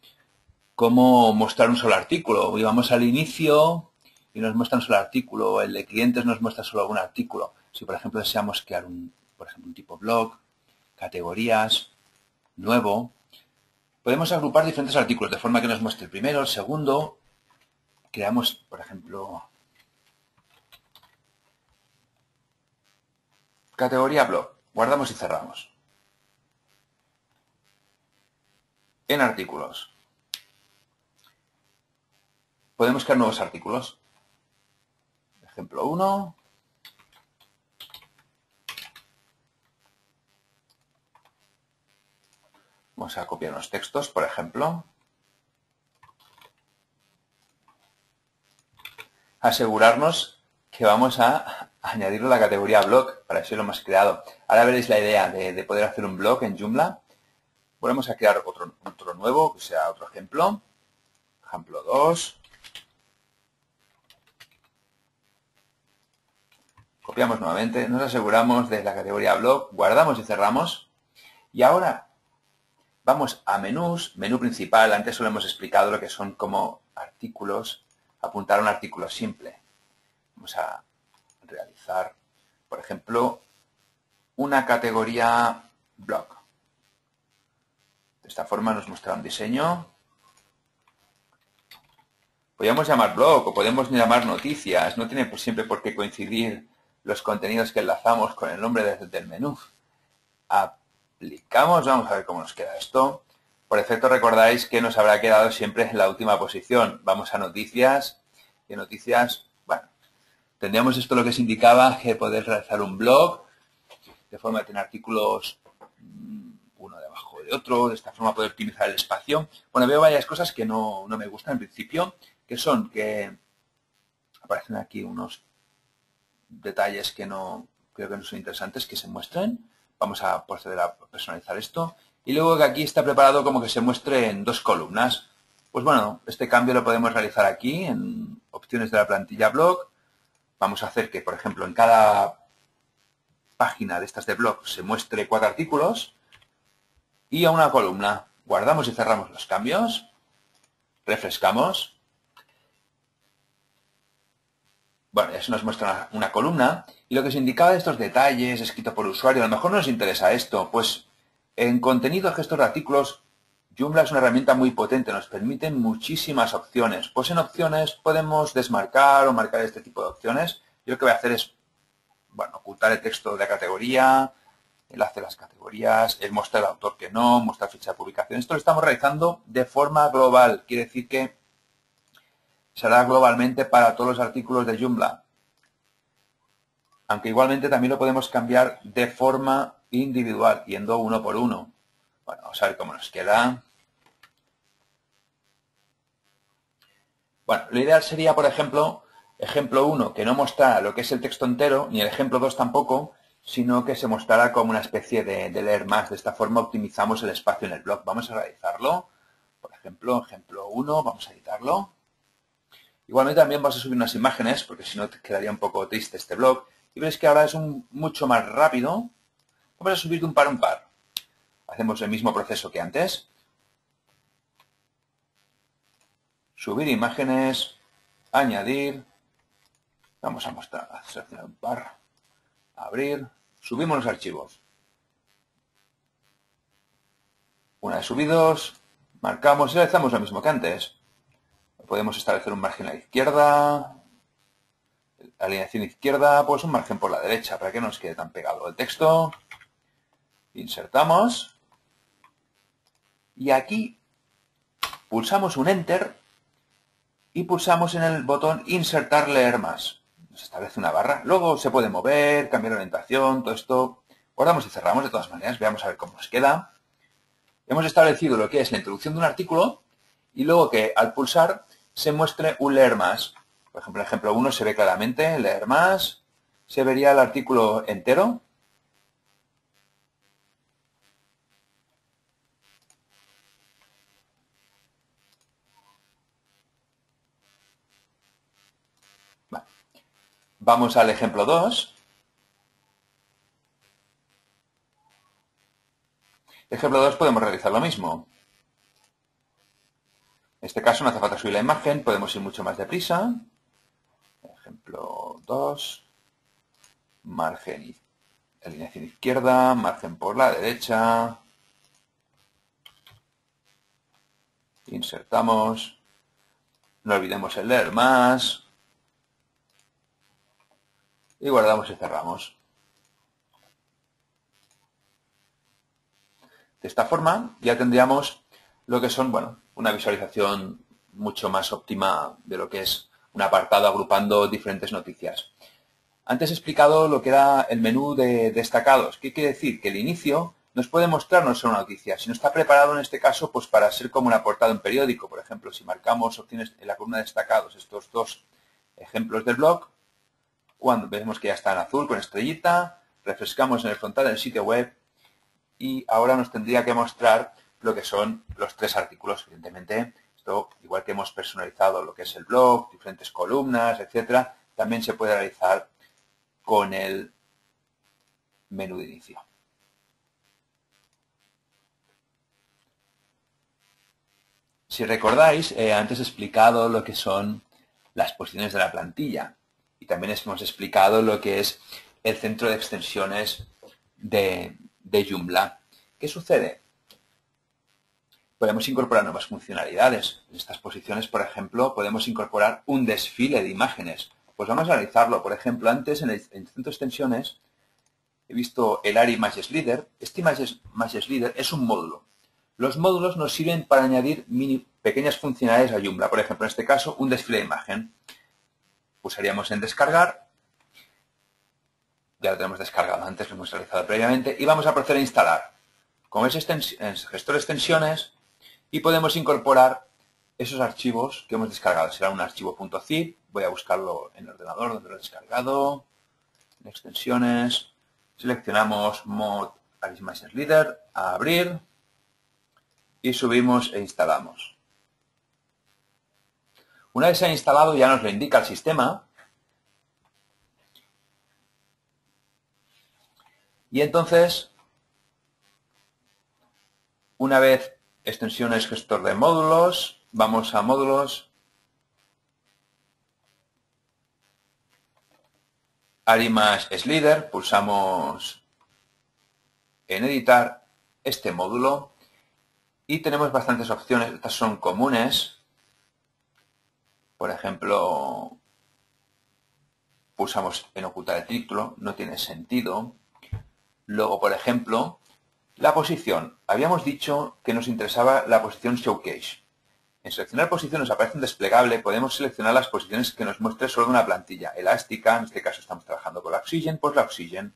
cómo mostrar un solo artículo. Y vamos al inicio y nos muestra un solo artículo, el de clientes nos muestra solo algún artículo. Si, por ejemplo, deseamos crear un tipo blog, categorías, nuevo, podemos agrupar diferentes artículos de forma que nos muestre el primero, el segundo. Creamos, por ejemplo, categoría blog. Guardamos y cerramos. En artículos. Podemos crear nuevos artículos. Ejemplo 1. Vamos a copiar unos textos, por ejemplo. Asegurarnos que vamos a añadirlo a la categoría blog, para eso lo hemos creado. Ahora veréis la idea de poder hacer un blog en Joomla. Volvemos a crear otro nuevo, que sea otro ejemplo. Ejemplo 2. Copiamos nuevamente, nos aseguramos de la categoría blog, guardamos y cerramos. Y ahora vamos a menús, menú principal. Antes solo hemos explicado lo que son como artículos, apuntar a un artículo simple. Vamos a realizar, por ejemplo, una categoría blog. De esta forma nos muestra un diseño. Podríamos llamar blog o podemos llamar noticias. No tiene siempre por qué coincidir los contenidos que enlazamos con el nombre del menú. Aplicamos, vamos a ver cómo nos queda esto. Por defecto recordáis que nos habrá quedado siempre en la última posición. Vamos a noticias y en noticias, bueno, tendríamos esto lo que se indicaba, que poder realizar un blog de forma de tener artículos uno debajo de otro, de esta forma poder optimizar el espacio. Bueno, veo varias cosas que no me gustan en principio, que son que aparecen aquí unos detalles que no creo que no son interesantes que se muestren. Vamos a proceder a personalizar esto. Y luego que aquí está preparado como que se muestre en dos columnas. Pues bueno, este cambio lo podemos realizar aquí en opciones de la plantilla blog. Vamos a hacer que, por ejemplo, en cada página de estas de blog se muestre 4 artículos y a una columna. Guardamos y cerramos los cambios. Refrescamos. Bueno, eso nos muestra una columna. Y lo que se indicaba de estos detalles, escrito por usuario, a lo mejor no nos interesa esto. Pues en contenido, gestor de artículos, Joomla es una herramienta muy potente. Nos permite muchísimas opciones. Pues en opciones podemos desmarcar o marcar este tipo de opciones. Yo lo que voy a hacer es, bueno, ocultar el texto de la categoría, enlace a las categorías, el mostrar al autor que no, mostrar fecha de publicación. Esto lo estamos realizando de forma global. Quiere decir que se hará globalmente para todos los artículos de Joomla. Aunque igualmente también lo podemos cambiar de forma individual, yendo uno por uno. Bueno, vamos a ver cómo nos queda. Bueno, lo ideal sería, por ejemplo, ejemplo 1, que no mostrara lo que es el texto entero, ni el ejemplo 2 tampoco, sino que se mostrara como una especie de leer más. De esta forma optimizamos el espacio en el blog. Vamos a realizarlo. Por ejemplo, ejemplo 1, vamos a editarlo. Igualmente también vamos a subir unas imágenes, porque si no quedaría un poco triste este blog. Y veis que ahora es mucho más rápido. Vamos a subir de un par a un par. Hacemos el mismo proceso que antes. Subir imágenes, añadir. Vamos a mostrar, a seleccionar un par. Abrir. Subimos los archivos. Una vez subidos, marcamos y realizamos lo mismo que antes. Podemos establecer un margen a la izquierda. Alineación izquierda, pues un margen por la derecha, para que no nos quede tan pegado el texto. Insertamos. Y aquí pulsamos un Enter y pulsamos en el botón Insertar leer más. Nos establece una barra. Luego se puede mover, cambiar orientación, todo esto. Guardamos y cerramos de todas maneras. Veamos a ver cómo nos queda. Hemos establecido lo que es la introducción de un artículo y luego que al pulsar se muestre un leer más. Por ejemplo, en ejemplo 1 se ve claramente leer más. Se vería el artículo entero. Vale. Vamos al ejemplo 2. Ejemplo 2 podemos realizar lo mismo. En este caso no hace falta subir la imagen, podemos ir mucho más deprisa. Ejemplo 2. Margen, alineación izquierda, margen por la derecha. Insertamos. No olvidemos el leer más. Y guardamos y cerramos. De esta forma ya tendríamos lo que son, bueno, una visualización mucho más óptima de lo que es un apartado agrupando diferentes noticias. Antes he explicado lo que era el menú de destacados. ¿Qué quiere decir? Que el inicio nos puede mostrar no solo una noticia, sino está preparado en este caso pues para ser como una portada en periódico. Por ejemplo, si marcamos opciones en la columna de destacados, estos dos ejemplos del blog, cuando vemos que ya está en azul con estrellita, refrescamos en el frontal del sitio web y ahora nos tendría que mostrar lo que son los 3 artículos. Evidentemente, esto, igual que hemos personalizado lo que es el blog, diferentes columnas, etcétera, también se puede realizar con el menú de inicio. Si recordáis, antes he explicado lo que son las posiciones de la plantilla y también hemos explicado lo que es el centro de extensiones de Joomla. ¿Qué sucede? Podemos incorporar nuevas funcionalidades. En estas posiciones, por ejemplo, podemos incorporar un desfile de imágenes. Pues vamos a analizarlo. Por ejemplo, antes en el centro de extensiones he visto el ARI Images Leader. Este Images Leader es un módulo. Los módulos nos sirven para añadir pequeñas funcionalidades a Joomla. Por ejemplo, en este caso, un desfile de imagen. Pulsaríamos en descargar. Ya lo tenemos descargado antes, lo hemos realizado previamente. Y vamos a proceder a instalar. Como es gestor de extensiones, y podemos incorporar esos archivos que hemos descargado. Será un archivo .zip. Voy a buscarlo en el ordenador donde lo he descargado. En extensiones. Seleccionamos Mod ARI Images Leader. A abrir. Y subimos e instalamos. Una vez se ha instalado ya nos lo indica el sistema. Y entonces, una vez extensiones gestor de módulos, vamos a módulos, ARI Images Leader, pulsamos en editar este módulo y tenemos bastantes opciones. Estas son comunes. Por ejemplo, pulsamos en ocultar el título, no tiene sentido. Luego, por ejemplo, la posición. Habíamos dicho que nos interesaba la posición Showcase. En seleccionar posición nos aparece un desplegable. Podemos seleccionar las posiciones que nos muestre solo una plantilla elástica. En este caso estamos trabajando con la Oxygen, pues la Oxygen.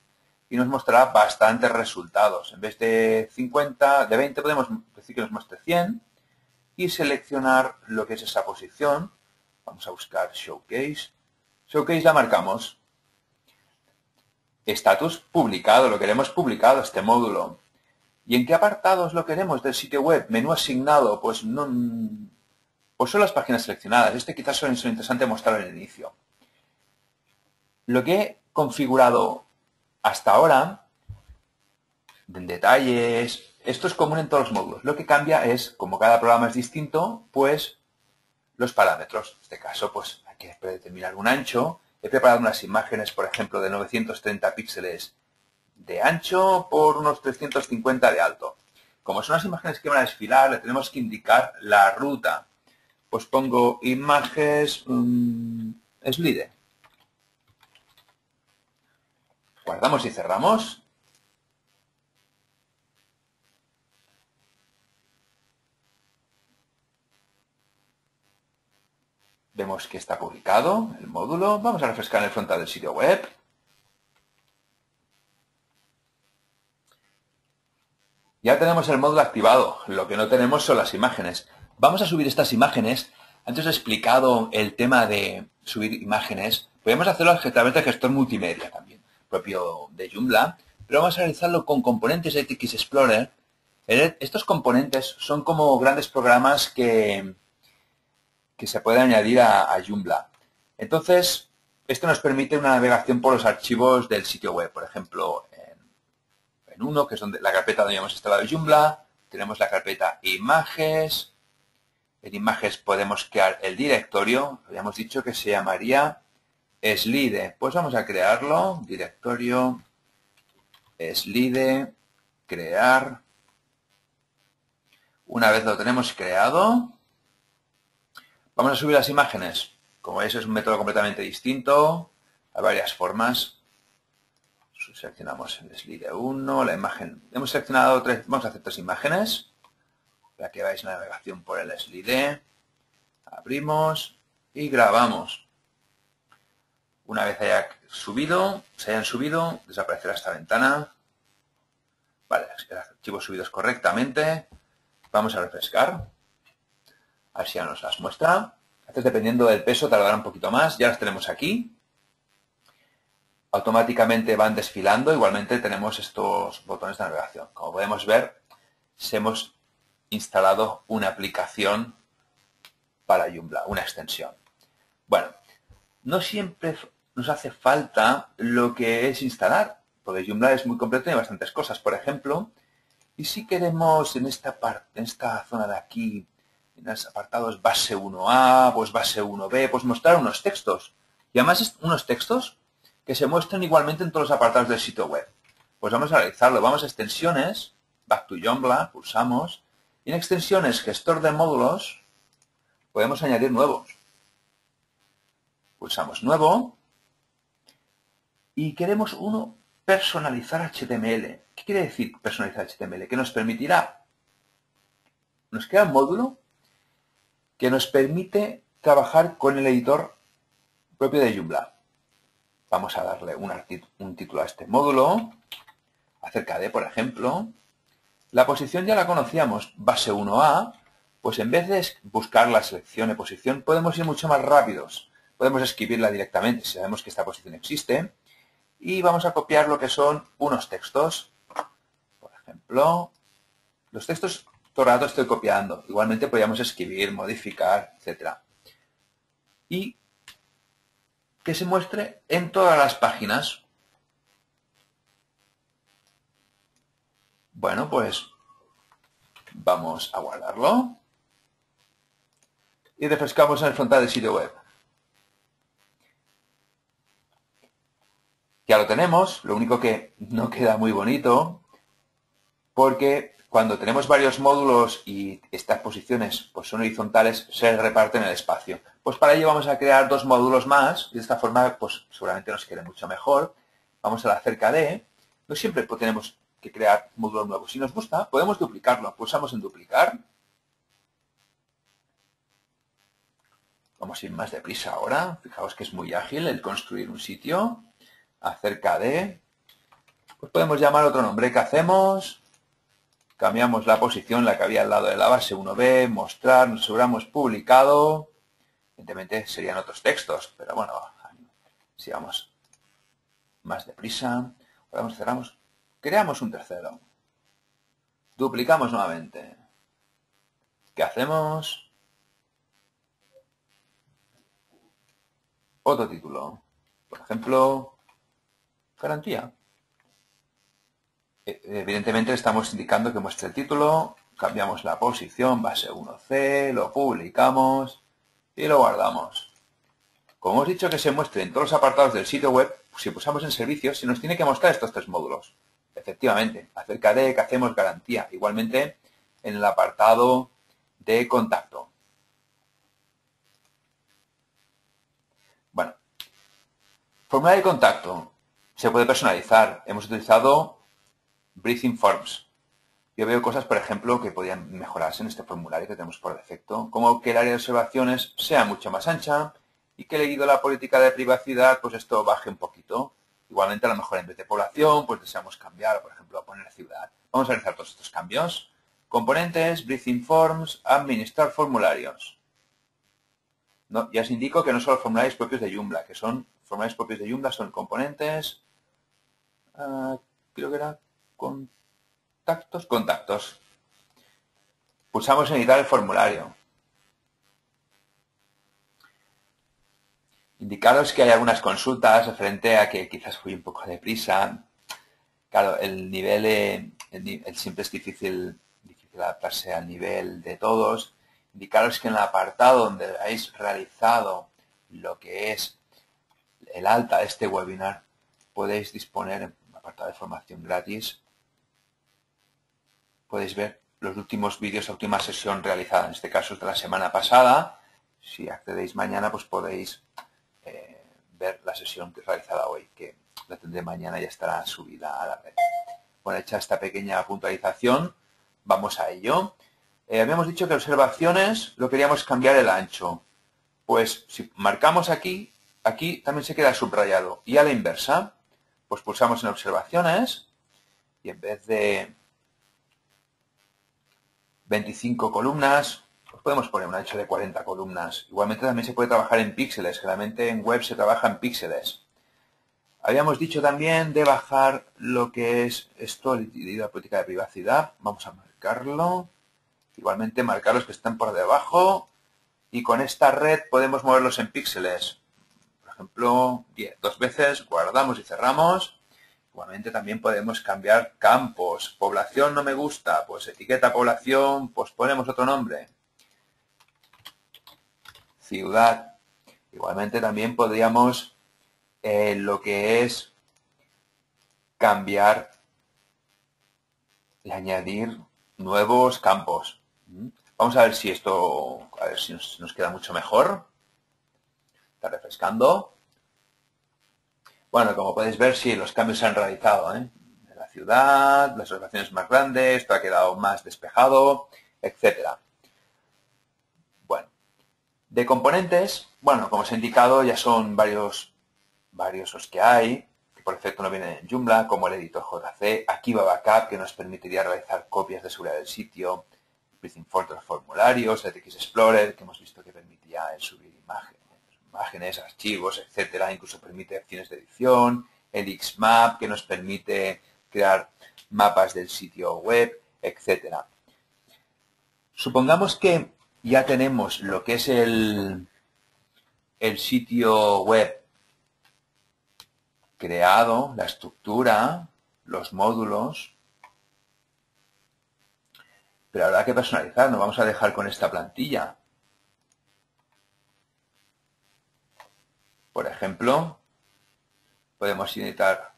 Y nos mostrará bastantes resultados. En vez de 50, de 20 podemos decir que nos muestre 100 y seleccionar lo que es esa posición. Vamos a buscar Showcase. Showcase la marcamos. Estatus publicado, lo queremos publicado este módulo. ¿Y en qué apartados lo queremos del sitio web? Menú asignado, pues son las páginas seleccionadas. Este quizás son interesante mostrar en el inicio. Lo que he configurado hasta ahora, en detalles, esto es común en todos los módulos. Lo que cambia es, como cada programa es distinto, pues los parámetros. En este caso, pues hay que predeterminar un ancho. He preparado unas imágenes, por ejemplo, de 930 píxeles de ancho por unos 350 de alto. Como son las imágenes que van a desfilar, le tenemos que indicar la ruta. Pues pongo imágenes slide. Guardamos y cerramos. Vemos que está publicado el módulo. Vamos a refrescar en el frontal del sitio web. Ya tenemos el módulo activado. Lo que no tenemos son las imágenes. Vamos a subir estas imágenes. Antes he explicado el tema de subir imágenes. Podemos hacerlo a través del gestor multimedia también, propio de Joomla. Pero vamos a realizarlo con componentes de TX Explorer. Estos componentes son como grandes programas que se pueden añadir a Joomla. Entonces, esto nos permite una navegación por los archivos del sitio web. Por ejemplo, en uno, que es la carpeta donde hemos instalado Joomla, tenemos la carpeta imágenes. En imágenes podemos crear el directorio. Habíamos dicho que se llamaría slide. Pues vamos a crearlo. Directorio, slide, crear. Una vez lo tenemos creado, vamos a subir las imágenes. Como veis, es un método completamente distinto. Hay varias formas. Seleccionamos el slide 1, la imagen. Hemos seleccionado 3, vamos a hacer 3 imágenes. Para que veáis la navegación por el slide. Abrimos y grabamos. Una vez se hayan subido, desaparecerá esta ventana. Vale, el archivo subidos correctamente. Vamos a refrescar. A ver si ya nos las muestra. Entonces, dependiendo del peso, tardará un poquito más. Ya las tenemos aquí. Automáticamente van desfilando. Igualmente tenemos estos botones de navegación. Como podemos ver, hemos instalado una aplicación para Joomla, una extensión. Bueno, no siempre nos hace falta lo que es instalar, porque Joomla es muy completo y hay bastantes cosas. Por ejemplo, y si queremos en esta zona de aquí, en los apartados base 1A, pues base 1B, pues mostrar unos textos. Y además unos textos que se muestran igualmente en todos los apartados del sitio web. Pues vamos a realizarlo. Vamos a extensiones, Back to Joomla, pulsamos. Y en extensiones, gestor de módulos, podemos añadir nuevos. Pulsamos nuevo. Y queremos uno personalizar HTML. ¿Qué quiere decir personalizar HTML? Que nos permitirá, nos crea un módulo que nos permite trabajar con el editor propio de Joomla. Vamos a darle un título a este módulo, acerca de, por ejemplo, la posición ya la conocíamos, base 1A, pues en vez de buscar la selección de posición, podemos ir mucho más rápidos. Podemos escribirla directamente si sabemos que esta posición existe. Y vamos a copiar lo que son unos textos. Por ejemplo, los textos todo el rato estoy copiando. Igualmente podríamos escribir, modificar, etc. Y que se muestre en todas las páginas. Bueno, pues vamos a guardarlo. Y refrescamos en el frontal del sitio web. Ya lo tenemos, lo único que no queda muy bonito, porque cuando tenemos varios módulos y estas posiciones pues son horizontales, se reparten el espacio. Pues para ello vamos a crear 2 módulos más, y de esta forma pues seguramente nos quede mucho mejor. Vamos a la cerca de, no siempre tenemos que crear módulos nuevos. Si nos gusta, podemos duplicarlo. Pulsamos en duplicar. Vamos a ir más deprisa ahora. Fijaos que es muy ágil el construir un sitio. Acerca de, pues podemos llamar otro nombre. ¿Qué hacemos? Cambiamos la posición, la que había al lado de la base 1B, mostrar, nos aseguramos publicado. Evidentemente serían otros textos, pero bueno, si vamos más deprisa, cerramos, creamos un tercero. Duplicamos nuevamente. ¿Qué hacemos? Otro título. Por ejemplo, garantía. Evidentemente le estamos indicando que muestre el título, cambiamos la posición, base 1C, lo publicamos y lo guardamos. Como hemos dicho que se muestre en todos los apartados del sitio web, si pulsamos en servicios, se nos tiene que mostrar estos 3 módulos. Efectivamente, acerca de que hacemos garantía. Igualmente en el apartado de contacto. Bueno, formulario de contacto. Se puede personalizar. Hemos utilizado Breathing Forms. yo veo cosas, por ejemplo, que podrían mejorarse en este formulario que tenemos por defecto, como que el área de observaciones sea mucho más ancha y que leído la política de privacidad, pues esto baje un poquito. Igualmente, a lo mejor en vez de población, pues deseamos cambiar, por ejemplo, a poner ciudad. Vamos a realizar todos estos cambios. Componentes, Briefing Forms, administrar formularios. No, ya os indico que no son los formularios propios de Joomla, que son formularios propios de Joomla, son componentes, creo que era contactos. Pulsamos en editar el formulario. Indicaros que hay algunas consultas referente a que quizás fui un poco deprisa. Claro, el nivel, siempre es difícil adaptarse al nivel de todos. Indicaros que en el apartado donde habéis realizado lo que es el alta de este webinar, podéis disponer, en el apartado de formación gratis, podéis ver los últimos vídeos, la última sesión realizada, en este caso es de la semana pasada. Si accedéis mañana, pues podéis ver la sesión que es realizada hoy, que la tendré mañana y ya estará subida a la red. Bueno, hecha esta pequeña puntualización, vamos a ello. Habíamos dicho que observaciones lo queríamos cambiar el ancho. Pues si marcamos aquí, aquí también se queda subrayado. Y a la inversa, pues pulsamos en observaciones y en vez de 25 columnas, pues podemos poner un ancho de 40 columnas. Igualmente también se puede trabajar en píxeles, generalmente en web se trabaja en píxeles. Habíamos dicho también de bajar lo que es esto, la política de privacidad. Vamos a marcarlo. Igualmente marcar los que están por debajo. Y con esta red podemos moverlos en píxeles. Por ejemplo, 10. 2 veces, guardamos y cerramos. Igualmente también podemos cambiar campos. Población no me gusta, pues etiqueta población, pues ponemos otro nombre. Ciudad. Igualmente también podríamos lo que es cambiar y añadir nuevos campos. Vamos a ver si esto, a ver si nos queda mucho mejor. Está refrescando. Bueno, como podéis ver, sí, los cambios se han realizado, ¿eh? En la ciudad, las observaciones más grandes, esto ha quedado más despejado, etcétera. Bueno, de componentes, bueno, como os he indicado, ya son varios los que hay, que por defecto no vienen en Joomla, como el editor JC, Akiba Backup, que nos permitiría realizar copias de seguridad del sitio, Briefing Forms de los formularios, el TX Explorer, que hemos visto que permitía subir imágenes, archivos, etcétera, incluso permite opciones de edición, el Xmap, que nos permite crear mapas del sitio web, etcétera. Supongamos que ya tenemos lo que es el sitio web creado, la estructura, los módulos, pero habrá que personalizar, nos vamos a dejar con esta plantilla. Por ejemplo, podemos editar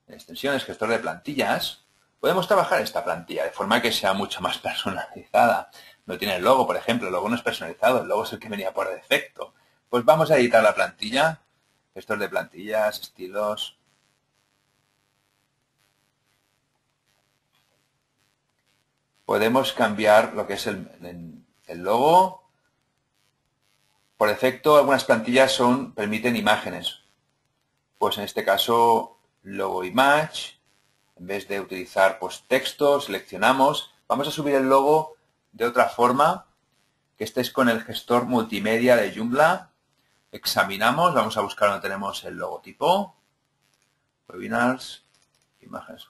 extensiones, gestor de plantillas. Podemos trabajar esta plantilla de forma que sea mucho más personalizada. No tiene el logo, por ejemplo, el logo no es personalizado, el logo es el que venía por defecto. Pues vamos a editar la plantilla, gestor de plantillas, estilos. Podemos cambiar lo que es el logo. Por defecto, algunas plantillas permiten imágenes. Pues en este caso, logo image. En vez de utilizar pues, texto, seleccionamos. Vamos a subir el logo de otra forma, que estés con el gestor multimedia de Joomla. Examinamos, vamos a buscar donde tenemos el logotipo. Webinars, imágenes.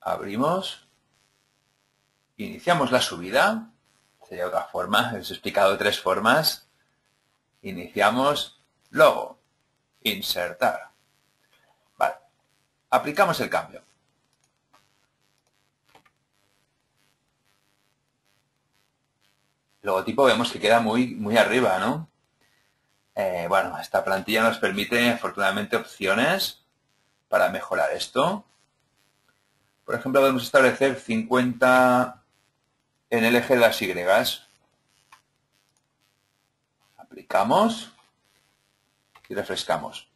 Abrimos. Iniciamos la subida. Sería otra forma, os he explicado de 3 formas. Iniciamos logo. Insertar. Vale. Aplicamos el cambio. El logotipo vemos que queda muy arriba, ¿no? Bueno, esta plantilla nos permite, afortunadamente, opciones para mejorar esto. Por ejemplo, podemos establecer 50 en el eje de las Y. Aplicamos y refrescamos.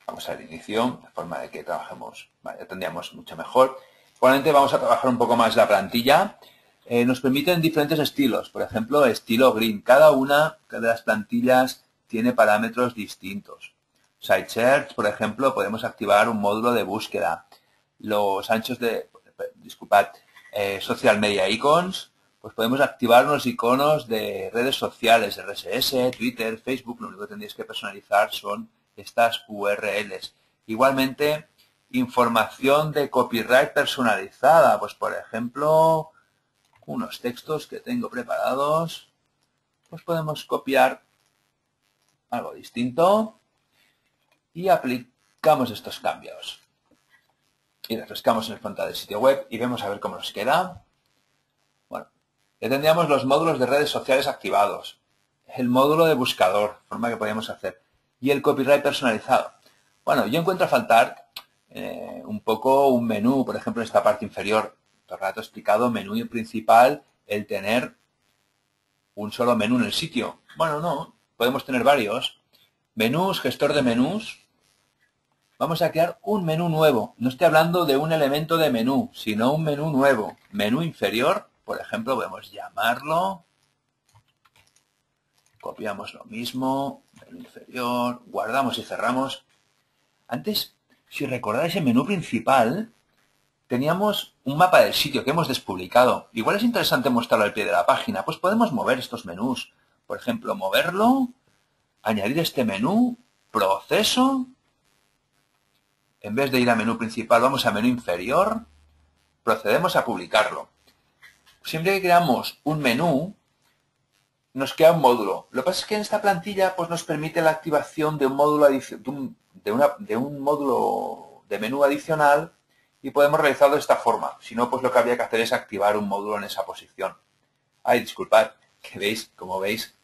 Vamos al inicio, de forma de que trabajemos, vale, ya tendríamos mucho mejor. Igualmente vamos a trabajar un poco más la plantilla. Nos permiten diferentes estilos, por ejemplo, estilo green. Cada una de las plantillas tiene parámetros distintos. Site Search, por ejemplo, podemos activar un módulo de búsqueda. Los anchos de, disculpad, Social Media Icons, pues podemos activar unos iconos de redes sociales, RSS, Twitter, Facebook. Lo único que tendréis que personalizar son estas URLs. Igualmente, información de copyright personalizada. Pues, por ejemplo, unos textos que tengo preparados, pues podemos copiar algo distinto y aplicamos estos cambios. Y refrescamos en el frontal del sitio web y vemos a ver cómo nos queda. Bueno, ya tendríamos los módulos de redes sociales activados, el módulo de buscador, forma que podríamos hacer, y el copyright personalizado. Bueno, yo encuentro a faltar un poco un menú, por ejemplo, en esta parte inferior. Todo el rato he explicado menú principal, el tener un solo menú en el sitio. Bueno, no, podemos tener varios. Menús, gestor de menús. Vamos a crear un menú nuevo. No estoy hablando de un elemento de menú, sino un menú nuevo. Menú inferior, por ejemplo, podemos llamarlo. Copiamos lo mismo. Menú inferior. Guardamos y cerramos. Antes, si recordáis el menú principal, teníamos un mapa del sitio que hemos despublicado. Igual es interesante mostrarlo al pie de la página. Pues podemos mover estos menús. Por ejemplo, moverlo, añadir este menú, proceso. En vez de ir a menú principal, vamos a menú inferior. Procedemos a publicarlo. Siempre que creamos un menú, nos crea un módulo. Lo que pasa es que en esta plantilla pues, nos permite la activación de un módulo de un módulo de menú adicional y podemos realizarlo de esta forma. Si no, pues lo que habría que hacer es activar un módulo en esa posición. Ay, disculpad, que veis, como veis,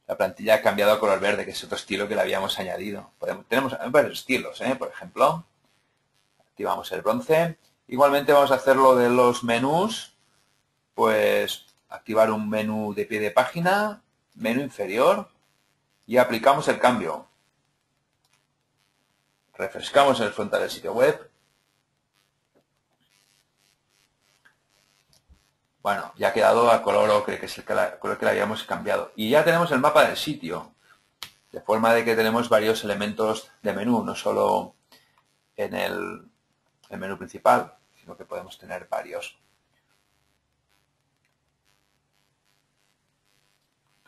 la plantilla ha cambiado a color verde, que es otro estilo que le habíamos añadido. Tenemos varios estilos, por ejemplo. Activamos el bronce. Igualmente vamos a hacer lo de los menús. Pues activar un menú de pie de página, menú inferior y aplicamos el cambio. Refrescamos el frontal del sitio web. Bueno, ya ha quedado a color ocre, que es el color que le habíamos cambiado. Y ya tenemos el mapa del sitio. De forma de que tenemos varios elementos de menú, no solo en el menú principal, sino que podemos tener varios.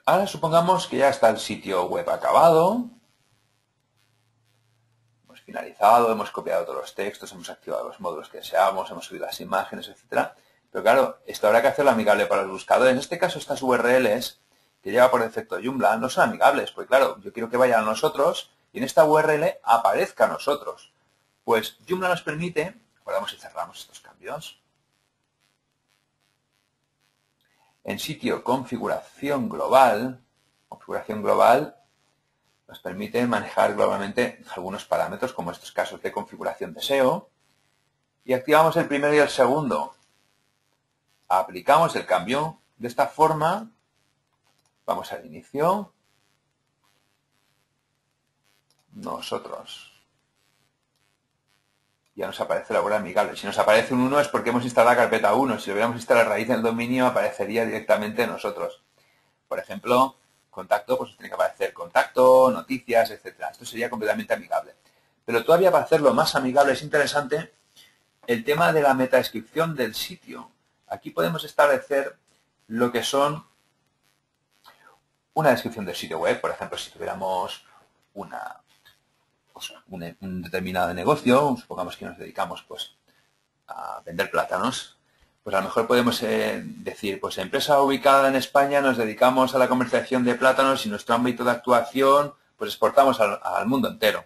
Ahora supongamos que ya está el sitio web acabado. Hemos finalizado, hemos copiado todos los textos, hemos activado los módulos que deseamos, hemos subido las imágenes, etc. Pero claro, esto habrá que hacerlo amigable para los buscadores. En este caso, estas URLs que lleva por defecto Joomla no son amigables, porque claro, yo quiero que vayan a nosotros y en esta URL aparezca a nosotros. Pues Joomla nos permite, guardamos y cerramos estos cambios. En sitio configuración global nos permite manejar globalmente algunos parámetros, como estos casos de configuración de SEO. Y activamos el primero y el segundo. Aplicamos el cambio. De esta forma, vamos al inicio. Nosotros. Ya nos aparece la URL amigable. Si nos aparece un 1 es porque hemos instalado la carpeta 1. Si lo hubiéramos instalado a raíz del dominio, aparecería directamente nosotros. Por ejemplo, contacto, pues tiene que aparecer contacto, noticias, etc. Esto sería completamente amigable. Pero todavía para hacerlo más amigable es interesante el tema de la metadescripción del sitio. Aquí podemos establecer lo que son una descripción del sitio web. Por ejemplo, si tuviéramos un determinado negocio, supongamos que nos dedicamos pues, a vender plátanos, pues a lo mejor podemos decir, pues empresa ubicada en España, nos dedicamos a la comercialización de plátanos y nuestro ámbito de actuación, pues exportamos al mundo entero.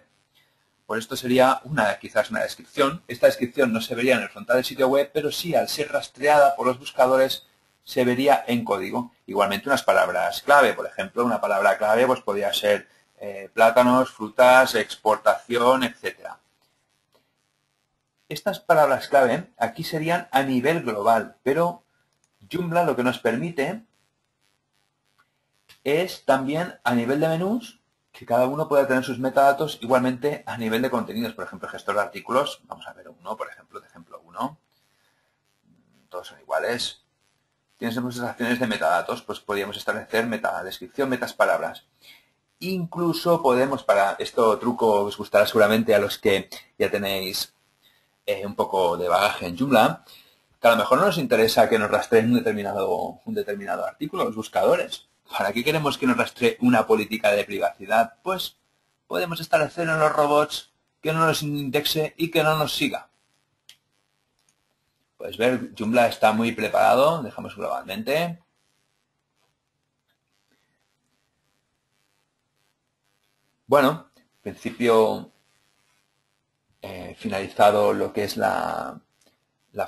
Pues esto sería quizás una descripción. Esta descripción no se vería en el frontal del sitio web, pero sí, al ser rastreada por los buscadores, se vería en código. Igualmente unas palabras clave, por ejemplo, una palabra clave pues podría ser plátanos, frutas, exportación, etc. Estas palabras clave aquí serían a nivel global, pero Joomla lo que nos permite es también a nivel de menús que cada uno pueda tener sus metadatos igualmente a nivel de contenidos. Por ejemplo, gestor de artículos, vamos a ver uno, por ejemplo, de ejemplo 1. Todos son iguales. Tienes muchas acciones de metadatos, pues podríamos establecer metadescripción, metas palabras. Incluso podemos, para esto truco os gustará seguramente a los que ya tenéis un poco de bagaje en Joomla, que a lo mejor no nos interesa que nos rastreen un determinado artículo, los buscadores. ¿Para qué queremos que nos rastree una política de privacidad? Pues podemos establecer en los robots que no nos indexe y que no nos siga. Puedes ver, Joomla está muy preparado, dejamos globalmente. Bueno, en principio finalizado lo que es la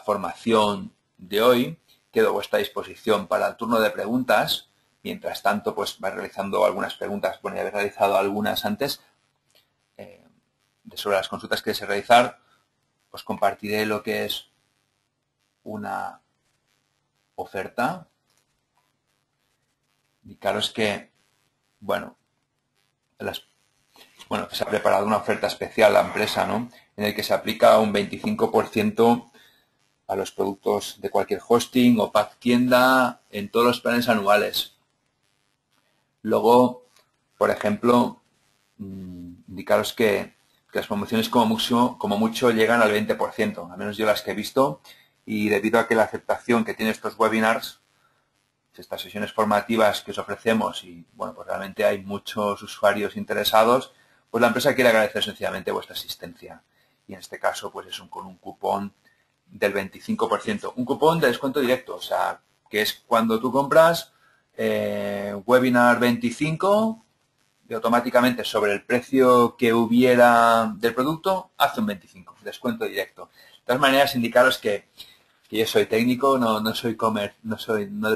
formación de hoy. Quedo a vuestra disposición para el turno de preguntas. Mientras tanto, pues vais realizando algunas preguntas. Bueno, ya habéis realizado algunas antes. Sobre las consultas que queréis realizar, os compartiré lo que es una oferta. Indicaros que, bueno, que se ha preparado una oferta especial a la empresa, ¿no? En el que se aplica un 25% a los productos de cualquier hosting o pack tienda en todos los planes anuales. Luego, por ejemplo, indicaros que las promociones como mucho llegan al 20%, al menos yo las que he visto, y debido a que la aceptación que tienen estos webinars, estas sesiones formativas que os ofrecemos, y bueno, pues realmente hay muchos usuarios interesados, pues la empresa quiere agradecer sencillamente vuestra asistencia. Y en este caso, pues es con un cupón del 25%. Un cupón de descuento directo, o sea, que es cuando tú compras webinar 25 y automáticamente sobre el precio que hubiera del producto hace un 25, descuento directo. De todas maneras, indicaros que yo soy técnico, no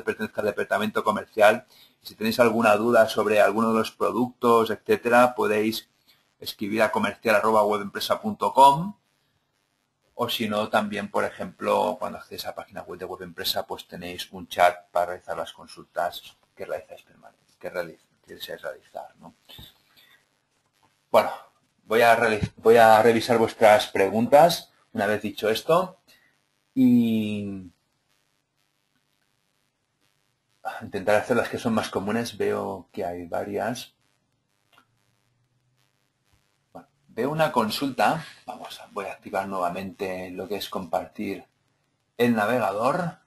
pertenezco al departamento comercial. Si tenéis alguna duda sobre alguno de los productos, etcétera, podéis escribir a comercial@webempresa.com. O si no, también, por ejemplo, cuando accedéis a la página web de Webempresa, pues tenéis un chat para realizar las consultas que deseáis realizar, ¿no? Bueno, voy a revisar vuestras preguntas una vez dicho esto y intentar hacer las que son más comunes. Veo que hay varias. Bueno, veo una consulta. Voy a activar nuevamente lo que es compartir el navegador.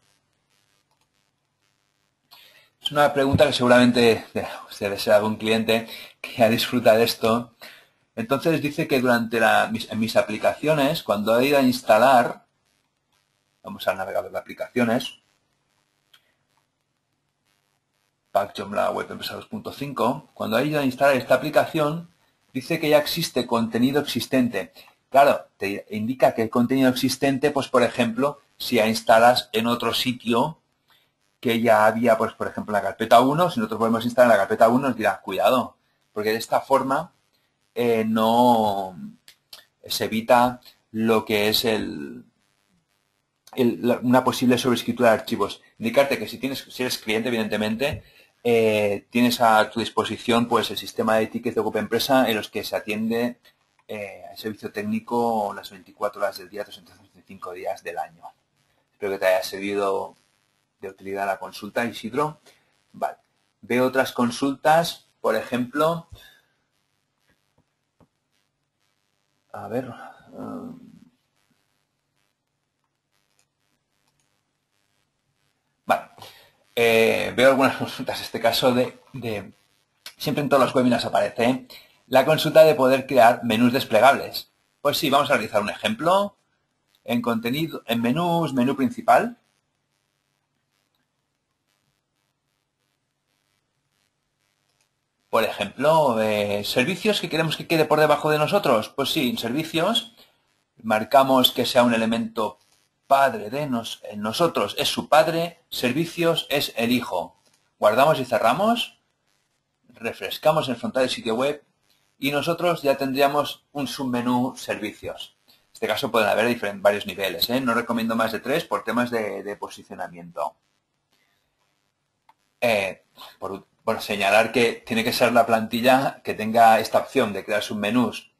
Es una pregunta que seguramente debe ser algún cliente que ya disfruta de esto. Entonces dice que durante en mis aplicaciones, cuando he ido a instalar, vamos al navegador de aplicaciones, Joomla Webempresa 2.5, cuando he ido a instalar esta aplicación, dice que ya existe contenido existente. Claro, te indica que el contenido existente, pues por ejemplo, si la instalas en otro sitio que ya había, pues por ejemplo, en la carpeta 1, si nosotros podemos instalar en la carpeta 1, nos dirá, cuidado, porque de esta forma no se evita lo que es una posible sobreescritura de archivos. Indicarte que si eres cliente, evidentemente, tienes a tu disposición pues el sistema de tickets de Webempresa en los que se atiende el servicio técnico las 24 horas del día, 365 días del año. Espero que te haya servido de utilidad la consulta, Isidro. Vale. Veo otras consultas, por ejemplo, a ver, vale. Veo algunas consultas, en este caso siempre en todos los webinars aparece la consulta de poder crear menús desplegables. Pues sí, vamos a realizar un ejemplo. En contenido, en menús, menú principal. Por ejemplo, servicios que queremos que quede por debajo de nosotros. Pues sí, en servicios marcamos que sea un elemento padre de nosotros, es su padre, servicios es el hijo. Guardamos y cerramos, refrescamos el frontal del sitio web y nosotros ya tendríamos un submenú servicios. En este caso pueden haber varios niveles, ¿eh? No recomiendo más de 3 por temas de posicionamiento. Bueno, señalar que tiene que ser la plantilla que tenga esta opción de crear submenús.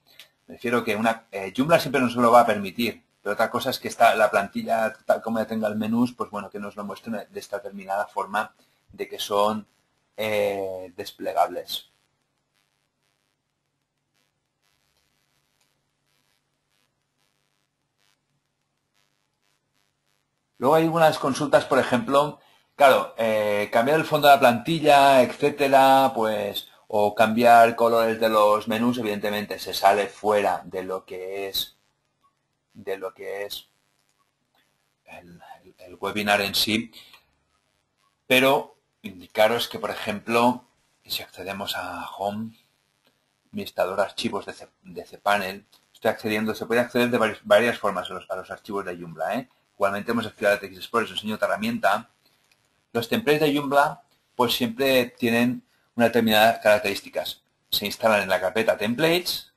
Me refiero que Joomla siempre nos lo va a permitir, pero otra cosa es que la plantilla, tal como ya tenga el menús, pues bueno, que nos lo muestre de esta determinada forma de que son desplegables. Luego hay algunas consultas, por ejemplo, claro, cambiar el fondo de la plantilla, etcétera, pues, o cambiar colores de los menús, evidentemente se sale fuera de lo que es el webinar en sí, pero indicaros que, por ejemplo, si accedemos a Home, administrador de archivos de cPanel, estoy accediendo, se puede acceder de varias formas a los archivos de Joomla, ¿eh? Igualmente hemos accedido a TX Explorer, os enseño otra herramienta. Los templates de Joomla pues siempre tienen una determinadas características. Se instalan en la carpeta templates,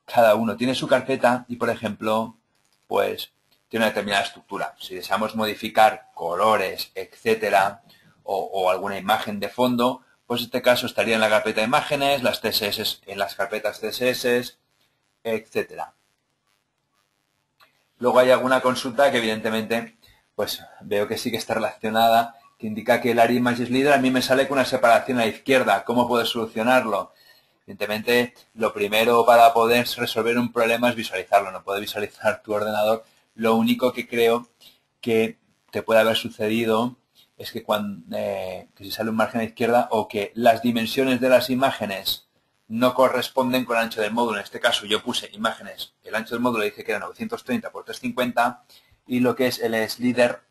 cada uno tiene su carpeta y, por ejemplo, pues tiene una determinada estructura. Si deseamos modificar colores, etcétera, o alguna imagen de fondo, pues en este caso estaría en la carpeta de imágenes, las CSS en las carpetas CSS, etcétera. Luego hay alguna consulta que evidentemente pues veo que sí que está relacionada, que indica que el Area Images Leader a mí me sale con una separación a la izquierda. ¿Cómo puedo solucionarlo? Evidentemente, lo primero para poder resolver un problema es visualizarlo. No puedes visualizar tu ordenador. Lo único que creo que te puede haber sucedido es que que si sale un margen a la izquierda o que las dimensiones de las imágenes no corresponden con el ancho del módulo. En este caso yo puse imágenes, el ancho del módulo dije que era 930 por 350 y lo que es el slider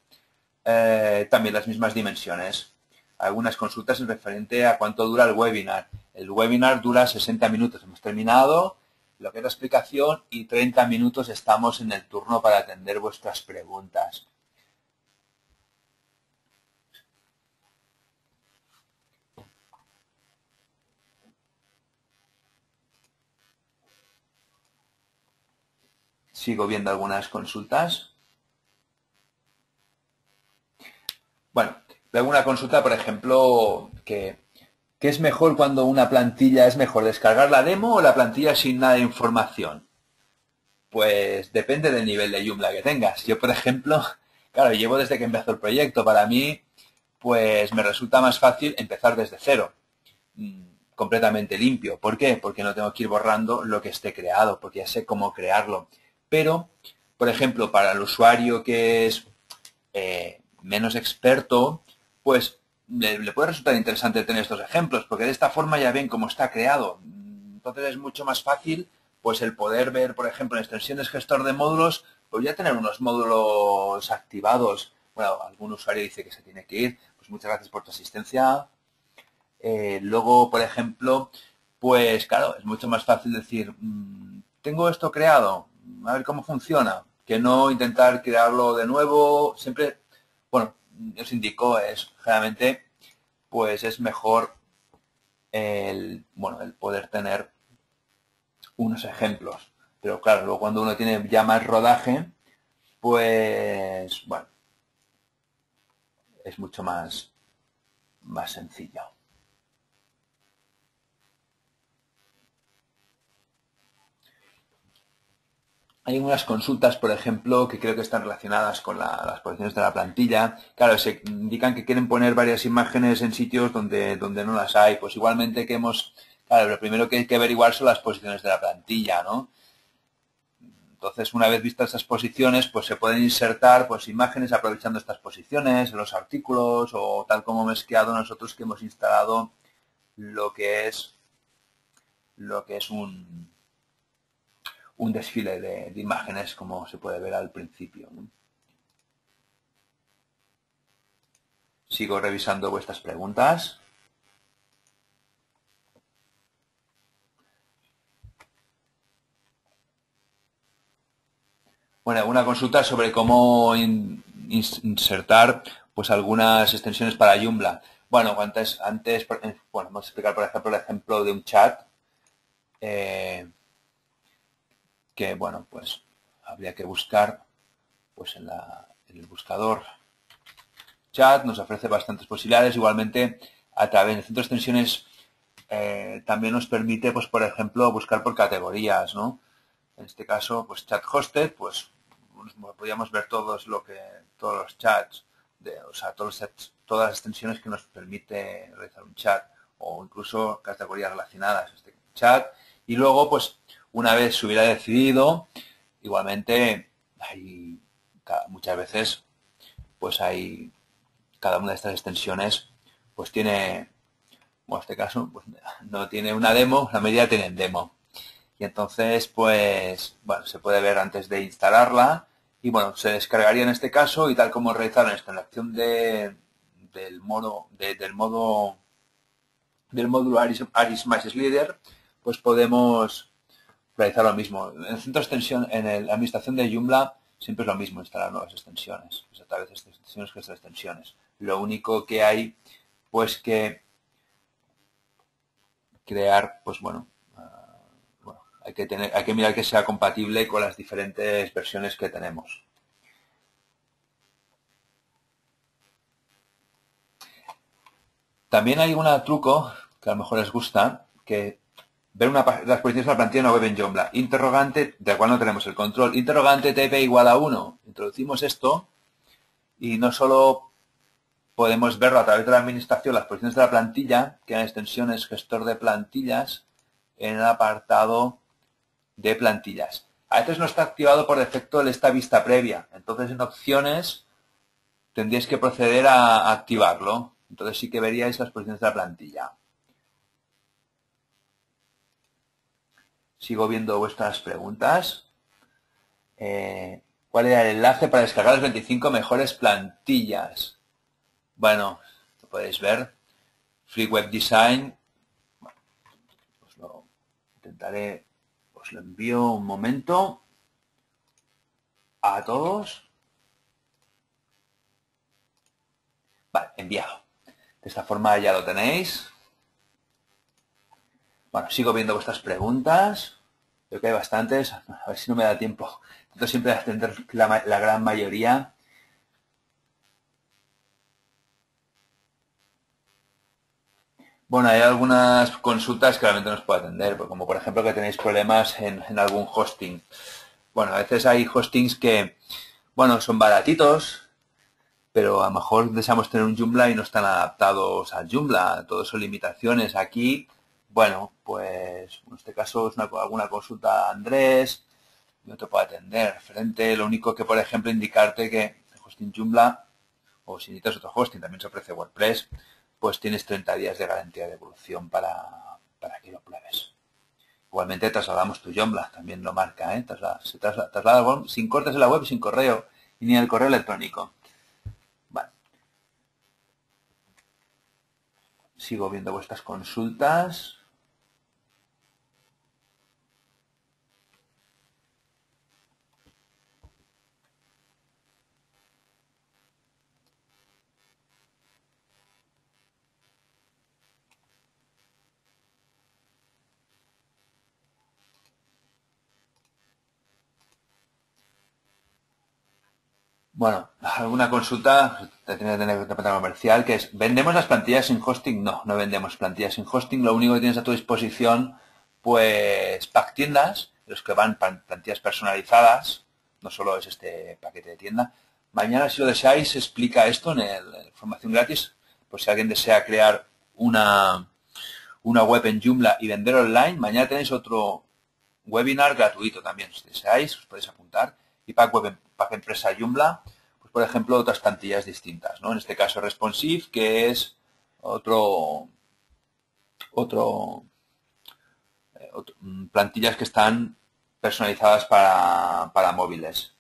también las mismas dimensiones. Algunas consultas en referente a cuánto dura el webinar. El webinar dura 60 minutos. Hemos terminado lo que es la explicación y 30 minutos estamos en el turno para atender vuestras preguntas. Sigo viendo algunas consultas. Bueno, veo una consulta, por ejemplo, que ¿qué es mejor cuando una plantilla es mejor? ¿Descargar la demo o la plantilla sin nada de información? Pues depende del nivel de Joomla que tengas. Yo, por ejemplo, claro, llevo desde que empezó el proyecto. Para mí, pues me resulta más fácil empezar desde cero, completamente limpio. ¿Por qué? Porque no tengo que ir borrando lo que esté creado, porque ya sé cómo crearlo. Pero, por ejemplo, para el usuario que es menos experto, pues le puede resultar interesante tener estos ejemplos, porque de esta forma ya ven cómo está creado. Entonces es mucho más fácil pues el poder ver, por ejemplo, en extensiones gestor de módulos, pues ya tener unos módulos activados. Bueno, algún usuario dice que se tiene que ir, pues muchas gracias por tu asistencia. Luego, por ejemplo, pues claro, es mucho más fácil decir, tengo esto creado, a ver cómo funciona, que no intentar crearlo de nuevo. Siempre, bueno, os indico, es generalmente, pues es mejor el poder tener unos ejemplos. Pero claro, luego cuando uno tiene ya más rodaje, pues bueno, es mucho más sencillo. Hay unas consultas, por ejemplo, que creo que están relacionadas con las posiciones de la plantilla. Claro, se indican que quieren poner varias imágenes en sitios donde no las hay. Pues igualmente claro, lo primero que hay que averiguar son las posiciones de la plantilla, ¿no? Entonces, una vez vistas esas posiciones, pues se pueden insertar pues imágenes aprovechando estas posiciones en los artículos o tal como hemos creado nosotros que hemos instalado lo que es un desfile de imágenes como se puede ver al principio, ¿no? Sigo revisando vuestras preguntas. Bueno, una consulta sobre cómo insertar pues algunas extensiones para Joomla. Bueno, bueno, vamos a explicar por ejemplo el ejemplo de un chat que, bueno, pues habría que buscar pues en el buscador chat, nos ofrece bastantes posibilidades. Igualmente, a través del centro de extensiones también nos permite, pues por ejemplo, buscar por categorías, ¿no? En este caso, pues chat hosted, pues podríamos ver todos los chats, o sea, todas las extensiones que nos permite realizar un chat, o incluso categorías relacionadas a este chat. Y luego, pues, una vez se hubiera decidido, igualmente, muchas veces, pues cada una de estas extensiones, pues tiene, bueno, en este caso, pues no tiene una demo, la mayoría tienen demo. Y entonces, pues, bueno, se puede ver antes de instalarla y, bueno, se descargaría en este caso y tal como realizaron esto en la acción del módulo Aris My Slider, pues podemos realizar lo mismo. En el centro de extensión, en la administración de Joomla, siempre es lo mismo instalar nuevas extensiones. Es a través de estas extensiones que estas extensiones. Lo único que hay, pues que crear, pues bueno, hay que mirar que sea compatible con las diferentes versiones que tenemos. También hay un truco que a lo mejor les gusta, que ver las posiciones de la plantilla en una web en Joomla. Interrogante, de la cual no tenemos el control. Interrogante TP igual a 1. Introducimos esto y no solo podemos verlo a través de la administración, las posiciones de la plantilla, que en extensiones gestor de plantillas, en el apartado de plantillas. A veces no está activado por defecto esta vista previa. Entonces, en opciones, tendríais que proceder a activarlo. Entonces sí que veríais las posiciones de la plantilla. Sigo viendo vuestras preguntas. ¿Cuál era el enlace para descargar las 25 mejores plantillas? Bueno, lo podéis ver. Free Web Design. Os lo intentaré, os lo envío un momento a todos. Vale, enviado. De esta forma ya lo tenéis. Bueno, sigo viendo vuestras preguntas. Creo que hay bastantes. A ver si no me da tiempo. Intento siempre atender la gran mayoría. Bueno, hay algunas consultas que realmente no os puedo atender, como por ejemplo que tenéis problemas en algún hosting. Bueno, a veces hay hostings que, bueno, son baratitos, pero a lo mejor deseamos tener un Joomla y no están adaptados al Joomla. Todos son limitaciones. Aquí, bueno, pues en este caso es alguna consulta a Andrés, no te puedo atender. Referente, lo único que, por ejemplo, indicarte que el hosting Joomla, o si necesitas otro hosting, también se ofrece WordPress, pues tienes 30 días de garantía de evolución para que lo pruebes. Igualmente trasladamos tu Joomla, también lo marca, ¿eh? Se traslada sin cortes en la web, sin correo, y ni en el correo electrónico. Vale. Sigo viendo vuestras consultas. Bueno, alguna consulta tiene que tener departamento comercial, que es, ¿vendemos las plantillas sin hosting? No, no vendemos plantillas sin hosting. Lo único que tienes a tu disposición, pues, pack tiendas, los que van plantillas personalizadas, no solo es este paquete de tienda. Mañana, si lo deseáis, se explica esto en la formación gratis, por si alguien desea crear una web en Joomla y vender online. Mañana tenéis otro webinar gratuito también, si deseáis, os podéis apuntar. Y Pack Empresa Joomla, pues por ejemplo, otras plantillas distintas, ¿no? En este caso Responsive, que es plantillas que están personalizadas para móviles.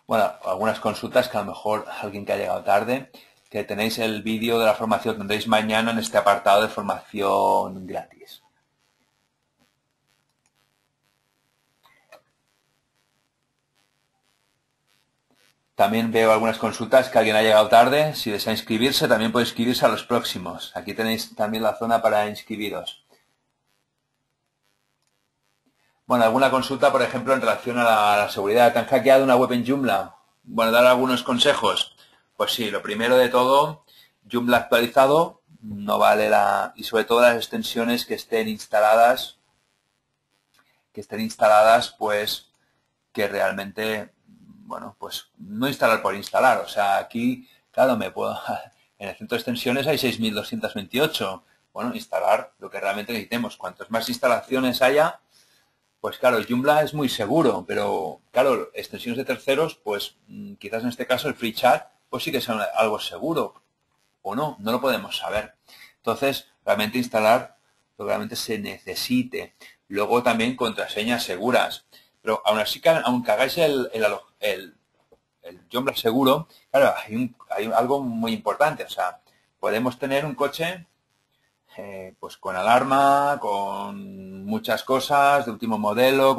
Bueno, algunas consultas que a lo mejor alguien que ha llegado tarde, que tenéis el vídeo de la formación, tendréis mañana en este apartado de formación gratis. También veo algunas consultas que alguien ha llegado tarde. Si desea inscribirse, también puede inscribirse a los próximos. Aquí tenéis también la zona para inscribiros. Bueno, alguna consulta, por ejemplo, en relación a la seguridad. ¿Te han hackeado una web en Joomla? Bueno, dar algunos consejos. Pues sí, lo primero de todo, Joomla actualizado, no vale y sobre todo las extensiones que estén instaladas, pues, que realmente, bueno, pues no instalar por instalar. O sea, aquí, claro, en el centro de extensiones hay 6.228. Bueno, instalar lo que realmente necesitemos. Cuantas más instalaciones haya, pues claro, Joomla es muy seguro, pero claro, extensiones de terceros, pues quizás en este caso el FreeChat, pues sí que sea algo seguro, o no lo podemos saber. Entonces, realmente instalar lo que realmente se necesite. Luego también contraseñas seguras. Pero aún así, aunque hagáis el Joomla seguro, claro, hay algo muy importante. O sea, podemos tener un coche pues con alarma, con muchas cosas, de último modelo,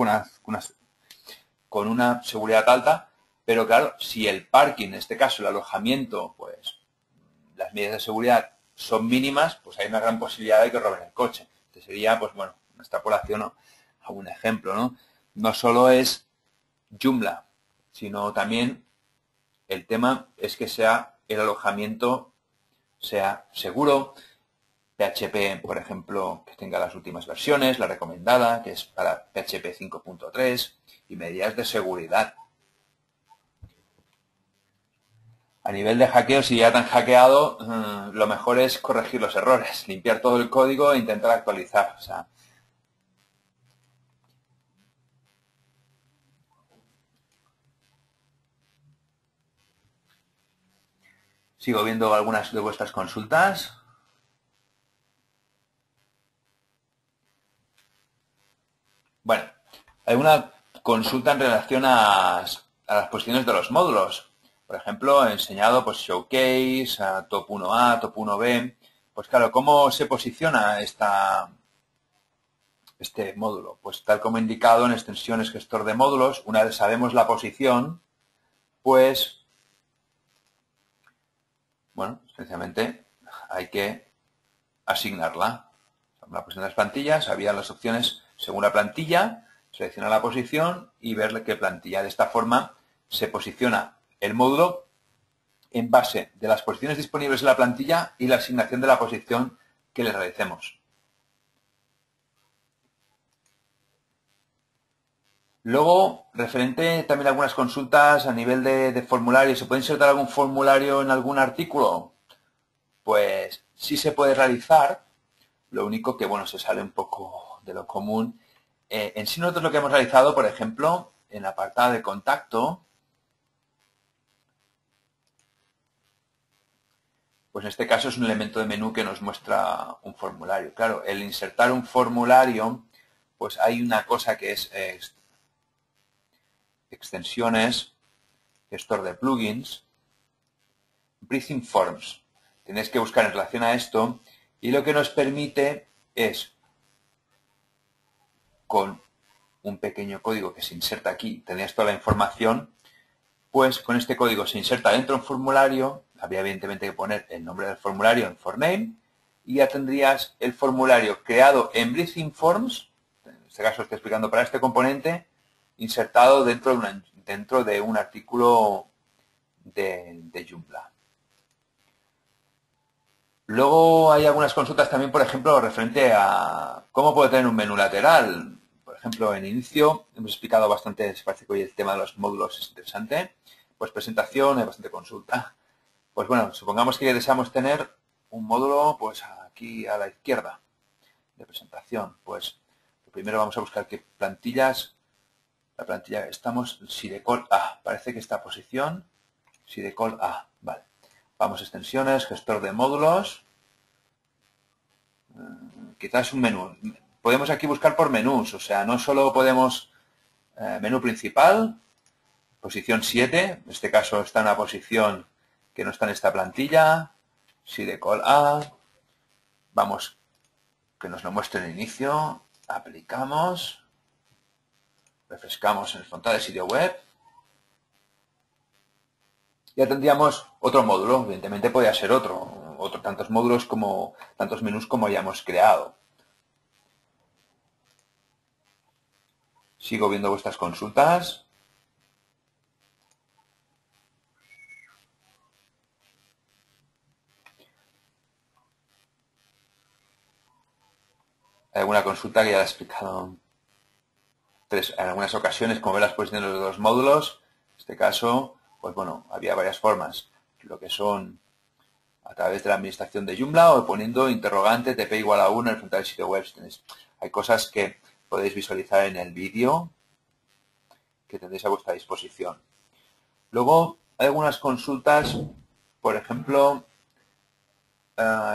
con una seguridad alta, pero claro, si el parking, en este caso el alojamiento, pues las medidas de seguridad son mínimas, pues hay una gran posibilidad de que roben el coche. Que sería, pues bueno, una extrapolación a un ejemplo, ¿no? No solo es Joomla, sino también el tema es que el alojamiento sea seguro. PHP, por ejemplo, que tenga las últimas versiones, la recomendada, que es para PHP 5.3, y medidas de seguridad. A nivel de hackeo, si ya te han hackeado, lo mejor es corregir los errores, limpiar todo el código e intentar actualizar. O sea, sigo viendo algunas de vuestras consultas. Bueno, hay una consulta en relación a las posiciones de los módulos. Por ejemplo, he enseñado pues Showcase, a Top 1A, Top 1B. Pues claro, ¿cómo se posiciona este módulo? Pues tal como indicado en extensiones gestor de módulos, una vez sabemos la posición, pues, bueno, sencillamente hay que asignarla. La posición de las plantillas, había las opciones según la plantilla, seleccionar la posición y ver qué plantilla. De esta forma se posiciona el módulo en base de las posiciones disponibles en la plantilla y la asignación de la posición que le realicemos. Luego, referente también a algunas consultas a nivel de formulario, ¿se puede insertar algún formulario en algún artículo? Pues sí se puede realizar, lo único que, bueno, se sale un poco de lo común. En sí nosotros lo que hemos realizado, por ejemplo, en la apartado de contacto, pues en este caso es un elemento de menú que nos muestra un formulario. Claro, el insertar un formulario, pues hay una cosa que es extensiones, gestor de plugins, Breathing Forms. Tenéis que buscar en relación a esto y lo que nos permite es, con un pequeño código que se inserta aquí, tenéis toda la información, pues con este código se inserta dentro de un formulario, habría evidentemente que poner el nombre del formulario en forName y ya tendrías el formulario creado en Breathing Forms, en este caso estoy explicando para este componente, insertado dentro de un artículo de Joomla. Luego hay algunas consultas también, por ejemplo, referente a cómo puedo tener un menú lateral. Por ejemplo, en inicio hemos explicado bastante, parece que hoy el tema de los módulos es interesante. Pues presentación, hay bastante consulta. Pues bueno, supongamos que deseamos tener un módulo pues aquí a la izquierda de presentación. Pues lo primero vamos a buscar qué plantillas. La plantilla estamos, Sidecol A. Parece que esta posición, Sidecol A. Vale. Vamos a extensiones, gestor de módulos. Quizás un menú. Podemos aquí buscar por menús, o sea, no solo podemos menú principal, posición 7, en este caso está en una posición que no está en esta plantilla, Sidecol A, vamos, que nos lo muestre en inicio, aplicamos, refrescamos en el frontal de sitio web, ya tendríamos otro módulo. Evidentemente podría ser otro tantos módulos como tantos menús como hayamos creado. Sigo viendo vuestras consultas. Hay alguna consulta que ya la he explicado en algunas ocasiones, como ver las posiciones de los dos módulos. En este caso, pues bueno, había varias formas. Lo que son a través de la administración de Joomla o poniendo interrogante TP igual a 1 en el frontal del sitio web. Hay cosas que podéis visualizar en el vídeo que tendréis a vuestra disposición. Luego, hay algunas consultas, por ejemplo,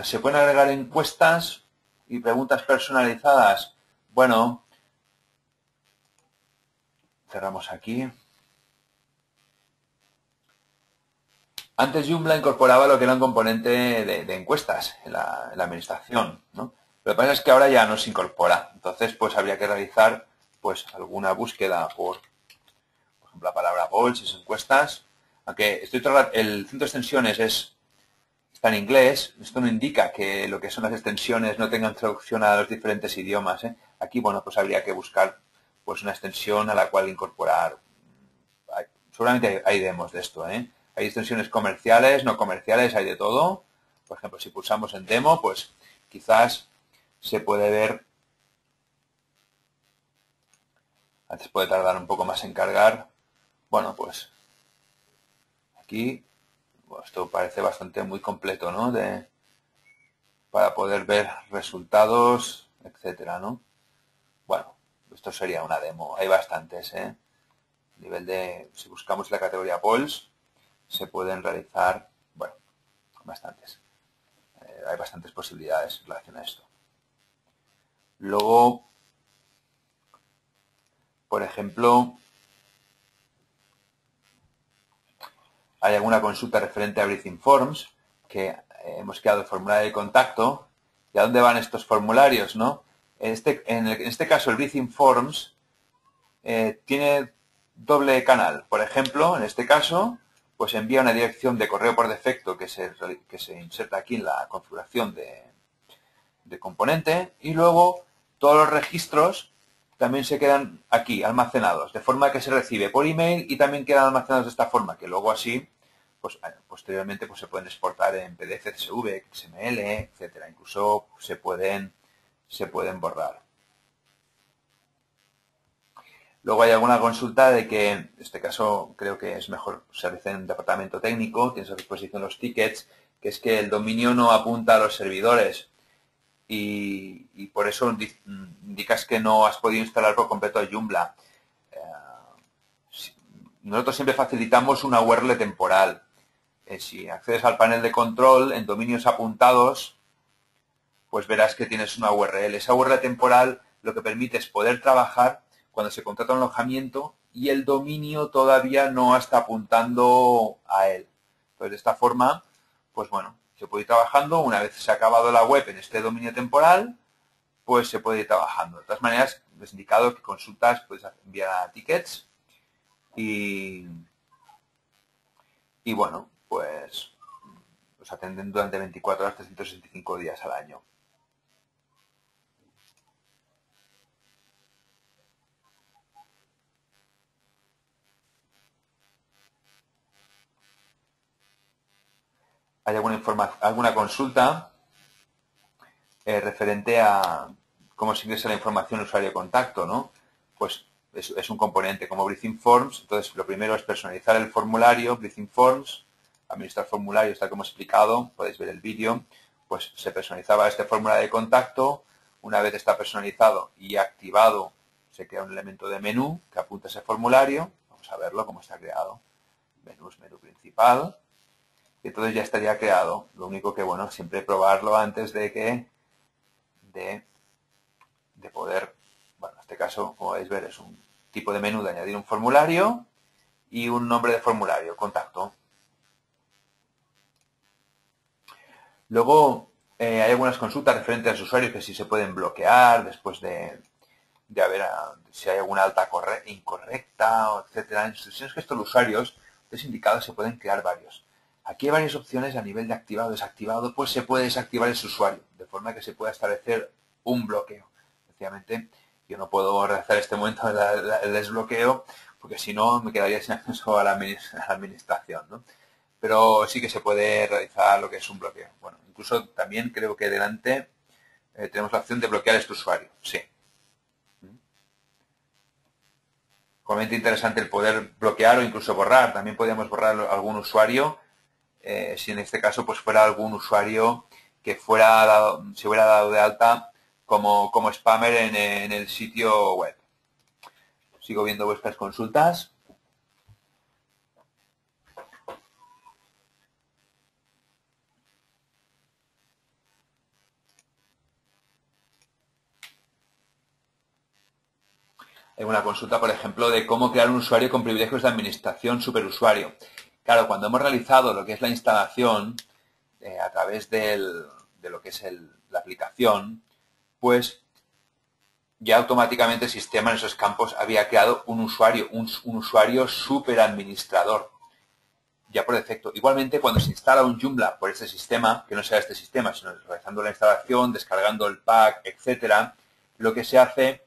se pueden agregar encuestas y preguntas personalizadas. Bueno, cerramos aquí. Antes Joomla incorporaba lo que era un componente de encuestas en la administración, ¿no? Lo que pasa es que ahora ya no se incorpora. Entonces, pues habría que realizar pues alguna búsqueda por ejemplo, la palabra polls, esas encuestas. Aunque el centro de extensiones está en inglés, esto no indica que lo que son las extensiones no tengan traducción a los diferentes idiomas, ¿eh? Aquí, bueno, pues habría que buscar pues una extensión a la cual incorporar. Seguramente hay demos de esto, ¿eh? Hay extensiones comerciales, no comerciales, hay de todo. Por ejemplo, si pulsamos en demo, pues quizás se puede ver. Antes puede tardar un poco más en cargar. Bueno, pues aquí esto parece bastante muy completo, ¿no? Para poder ver resultados, etcétera, ¿no? Bueno, esto sería una demo. Hay bastantes, ¿eh? A nivel de, si buscamos la categoría polls, se pueden realizar, bueno, bastantes. Hay bastantes posibilidades en relación a esto. Luego, por ejemplo, hay alguna consulta referente a Breathing Forms, que hemos creado el formulario de contacto. ¿Y a dónde van estos formularios, no? En este caso, el Breathing Forms tiene doble canal. Por ejemplo, en este caso, pues envía una dirección de correo por defecto que se inserta aquí en la configuración de componente, y luego todos los registros también se quedan aquí almacenados, de forma que se recibe por email y también quedan almacenados de esta forma, que luego así, pues posteriormente pues se pueden exportar en PDF, CSV, XML, etcétera. Incluso se pueden borrar. Luego hay alguna consulta de que, en este caso, creo que es mejor se realice en un departamento técnico, tienes a disposición los tickets, que es que el dominio no apunta a los servidores y por eso indicas que no has podido instalar por completo Joomla. Nosotros siempre facilitamos una URL temporal. Si accedes al panel de control, en dominios apuntados, pues verás que tienes una URL. Esa URL temporal lo que permite es poder trabajar cuando se contrata un alojamiento y el dominio todavía no está apuntando a él. Entonces, de esta forma, pues bueno, se puede ir trabajando. Una vez se ha acabado la web en este dominio temporal, pues se puede ir trabajando. De todas maneras, les he indicado que consultas puedes enviar a tickets y bueno, pues los atenden durante 24 horas, 365 días al año. ¿Hay alguna consulta referente a cómo se ingresa la información usuario contacto, ¿no? Pues es un componente como Breathing Forms. Entonces, lo primero es personalizar el formulario, Breathing Forms, administrar formularios, tal como he explicado, podéis ver el vídeo. Pues se personalizaba este formulario de contacto. Una vez está personalizado y activado, se crea un elemento de menú que apunta a ese formulario. Vamos a verlo cómo está creado. Menús, menú principal. Y entonces ya estaría creado. Lo único que, bueno, siempre probarlo antes de poder, bueno, en este caso, como podéis ver, es un tipo de menú de añadir un formulario y un nombre de formulario, contacto. Luego, hay algunas consultas referentes a los usuarios que sí se pueden bloquear después de ver si hay alguna alta incorrecta, etcétera. Instrucciones que estos usuarios estos indicados se pueden crear varios. Aquí hay varias opciones a nivel de activado o desactivado, pues se puede desactivar ese usuario, de forma que se pueda establecer un bloqueo. Efectivamente, yo no puedo realizar este momento el desbloqueo, porque si no me quedaría sin acceso a la administración, ¿no? Pero sí que se puede realizar lo que es un bloqueo. Bueno, incluso también creo que delante tenemos la opción de bloquear este usuario. Sí. Igualmente interesante el poder bloquear o incluso borrar. También podríamos borrar algún usuario, si en este caso pues fuera algún usuario que se hubiera dado de alta como spammer en el sitio web. Sigo viendo vuestras consultas. Hay una consulta, por ejemplo, de cómo crear un usuario con privilegios de administración superusuario. Claro, cuando hemos realizado lo que es la instalación a través de lo que es la aplicación, pues ya automáticamente el sistema en esos campos había creado un usuario superadministrador, ya por defecto. Igualmente, cuando se instala un Joomla por este sistema, que no sea este sistema, sino realizando la instalación, descargando el pack, etcétera, lo que se hace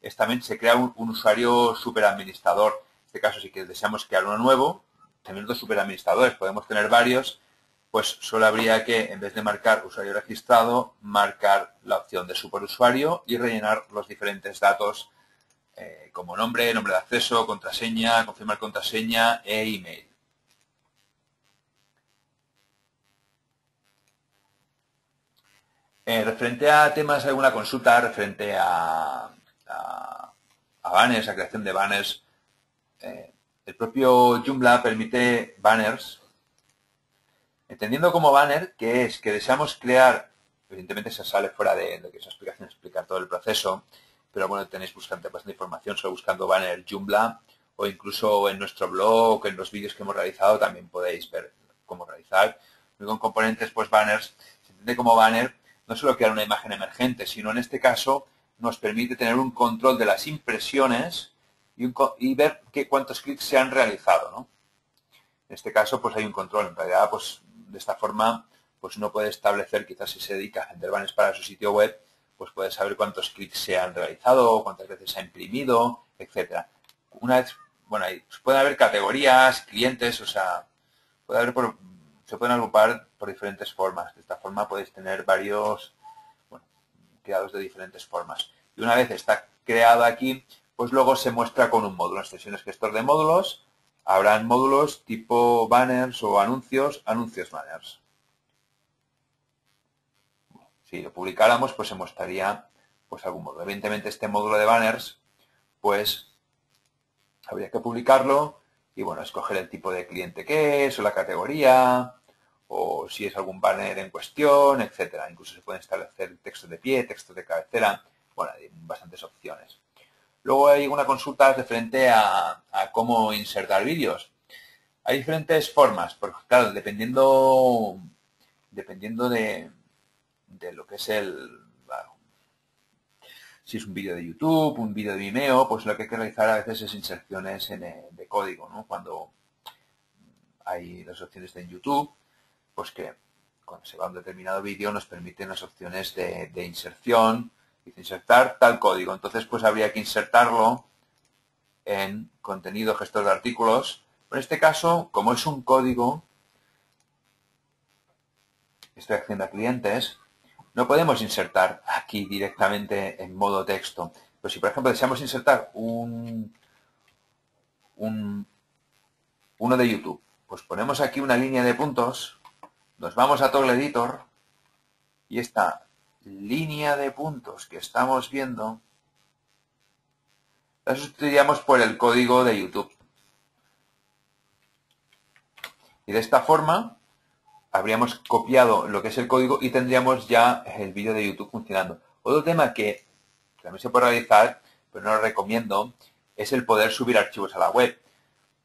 es también se crea un usuario superadministrador. En este caso, si deseamos crear uno nuevo, teniendo superadministradores, podemos tener varios, pues solo habría que, en vez de marcar usuario registrado, marcar la opción de superusuario y rellenar los diferentes datos como nombre de acceso, contraseña, confirmar contraseña e email. Referente a temas, alguna consulta referente a banners, a creación de banners. El propio Joomla permite banners, entendiendo como banner que es que deseamos crear, evidentemente se sale fuera de lo que es la explicación, explicar todo el proceso, pero bueno, tenéis bastante información solo buscando banner Joomla, o incluso en nuestro blog, en los vídeos que hemos realizado, también podéis ver cómo realizar. Con componentes, pues banners, se entiende como banner no solo crear una imagen emergente, sino en este caso nos permite tener un control de las impresiones y ver cuántos clics se han realizado, ¿no? En este caso, pues hay un control. En realidad, pues de esta forma, pues uno puede establecer, quizás si se dedica a vender banners para su sitio web, pues puede saber cuántos clics se han realizado, cuántas veces se ha imprimido, etcétera. Una vez, bueno, pueden haber categorías, clientes, o sea, se pueden agrupar por diferentes formas. De esta forma podéis tener varios, bueno, creados de diferentes formas. Y una vez está creado aquí, pues luego se muestra con un módulo. En sesiones gestor de módulos, habrán módulos tipo banners o anuncios banners. Si lo publicáramos, pues se mostraría pues algún módulo. Evidentemente este módulo de banners, pues habría que publicarlo y bueno, escoger el tipo de cliente que es o la categoría o si es algún banner en cuestión, etcétera. Incluso se pueden establecer textos de pie, textos de cabecera. Bueno, hay bastantes opciones. Luego hay una consulta referente a cómo insertar vídeos. Hay diferentes formas, porque claro, dependiendo de lo que es si es un vídeo de YouTube, un vídeo de Vimeo, pues lo que hay que realizar a veces es inserciones de código, ¿no? Cuando hay las opciones de YouTube, pues que cuando se va a un determinado vídeo nos permiten las opciones de inserción, dice insertar tal código. Entonces, pues habría que insertarlo en contenido gestor de artículos. En este caso, como es un código, estoy haciendo a clientes, no podemos insertar aquí directamente en modo texto. Pero si, por ejemplo, deseamos insertar uno de YouTube, pues ponemos aquí una línea de puntos, nos vamos a Toggle Editor y esta línea de puntos que estamos viendo la sustituiríamos por el código de YouTube. Y de esta forma habríamos copiado lo que es el código y tendríamos ya el vídeo de YouTube funcionando. Otro tema que también se puede realizar, pero no lo recomiendo, es el poder subir archivos a la web.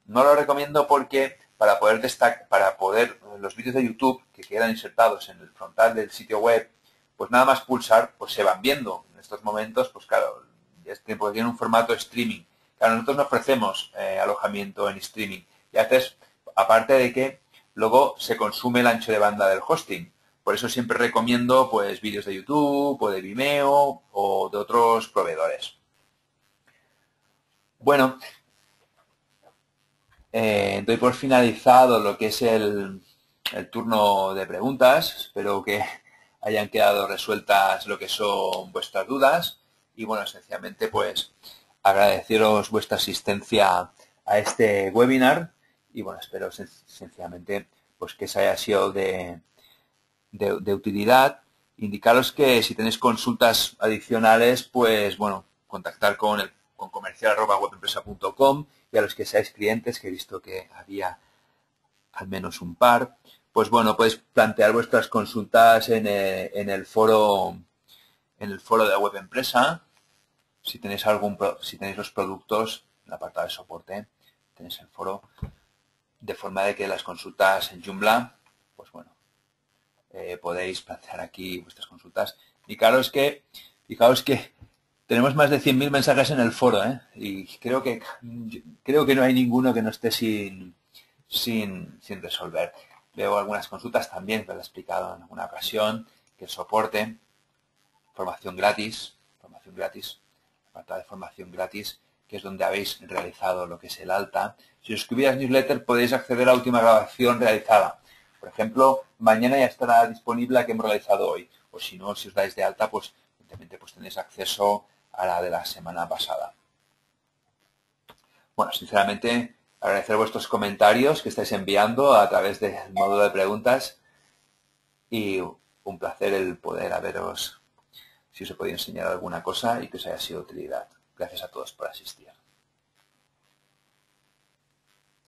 No lo recomiendo porque para poder los vídeos de YouTube que quedan insertados en el frontal del sitio web, pues nada más pulsar, pues se van viendo. En estos momentos, pues claro, porque tienen un formato streaming. Claro, nosotros no ofrecemos alojamiento en streaming. Y a veces aparte de que luego se consume el ancho de banda del hosting. Por eso siempre recomiendo pues vídeos de YouTube o de Vimeo o de otros proveedores. Bueno, doy por finalizado lo que es el turno de preguntas. Espero que hayan quedado resueltas lo que son vuestras dudas. Y bueno, esencialmente pues agradeceros vuestra asistencia a este webinar. Y bueno, espero sencillamente pues que se haya sido de utilidad. Indicaros que si tenéis consultas adicionales, pues bueno, contactar con comercial@webempresa.com, y a los que seáis clientes, que he visto que había al menos un par, pues bueno, podéis plantear vuestras consultas en el foro de la web empresa. Si tenéis si tenéis los productos, en el apartado de soporte, tenéis el foro, de forma de que las consultas en Joomla, pues bueno, podéis plantear aquí vuestras consultas. Y claro, fijaos que tenemos más de 100.000 mensajes en el foro, y creo que no hay ninguno que no esté sin resolver. Veo algunas consultas también, que lo he explicado en alguna ocasión, que el soporte, formación gratis, apartado de formación gratis, que es donde habéis realizado lo que es el alta. Si os suscribís a newsletter, podéis acceder a la última grabación realizada. Por ejemplo, mañana ya estará disponible la que hemos realizado hoy. O si no, si os dais de alta, pues evidentemente pues tenéis acceso a la de la semana pasada. Bueno, sinceramente, agradecer vuestros comentarios que estáis enviando a través del módulo de preguntas, y un placer el poder haberos, si os he podido enseñar alguna cosa y que os haya sido de utilidad. Gracias a todos por asistir.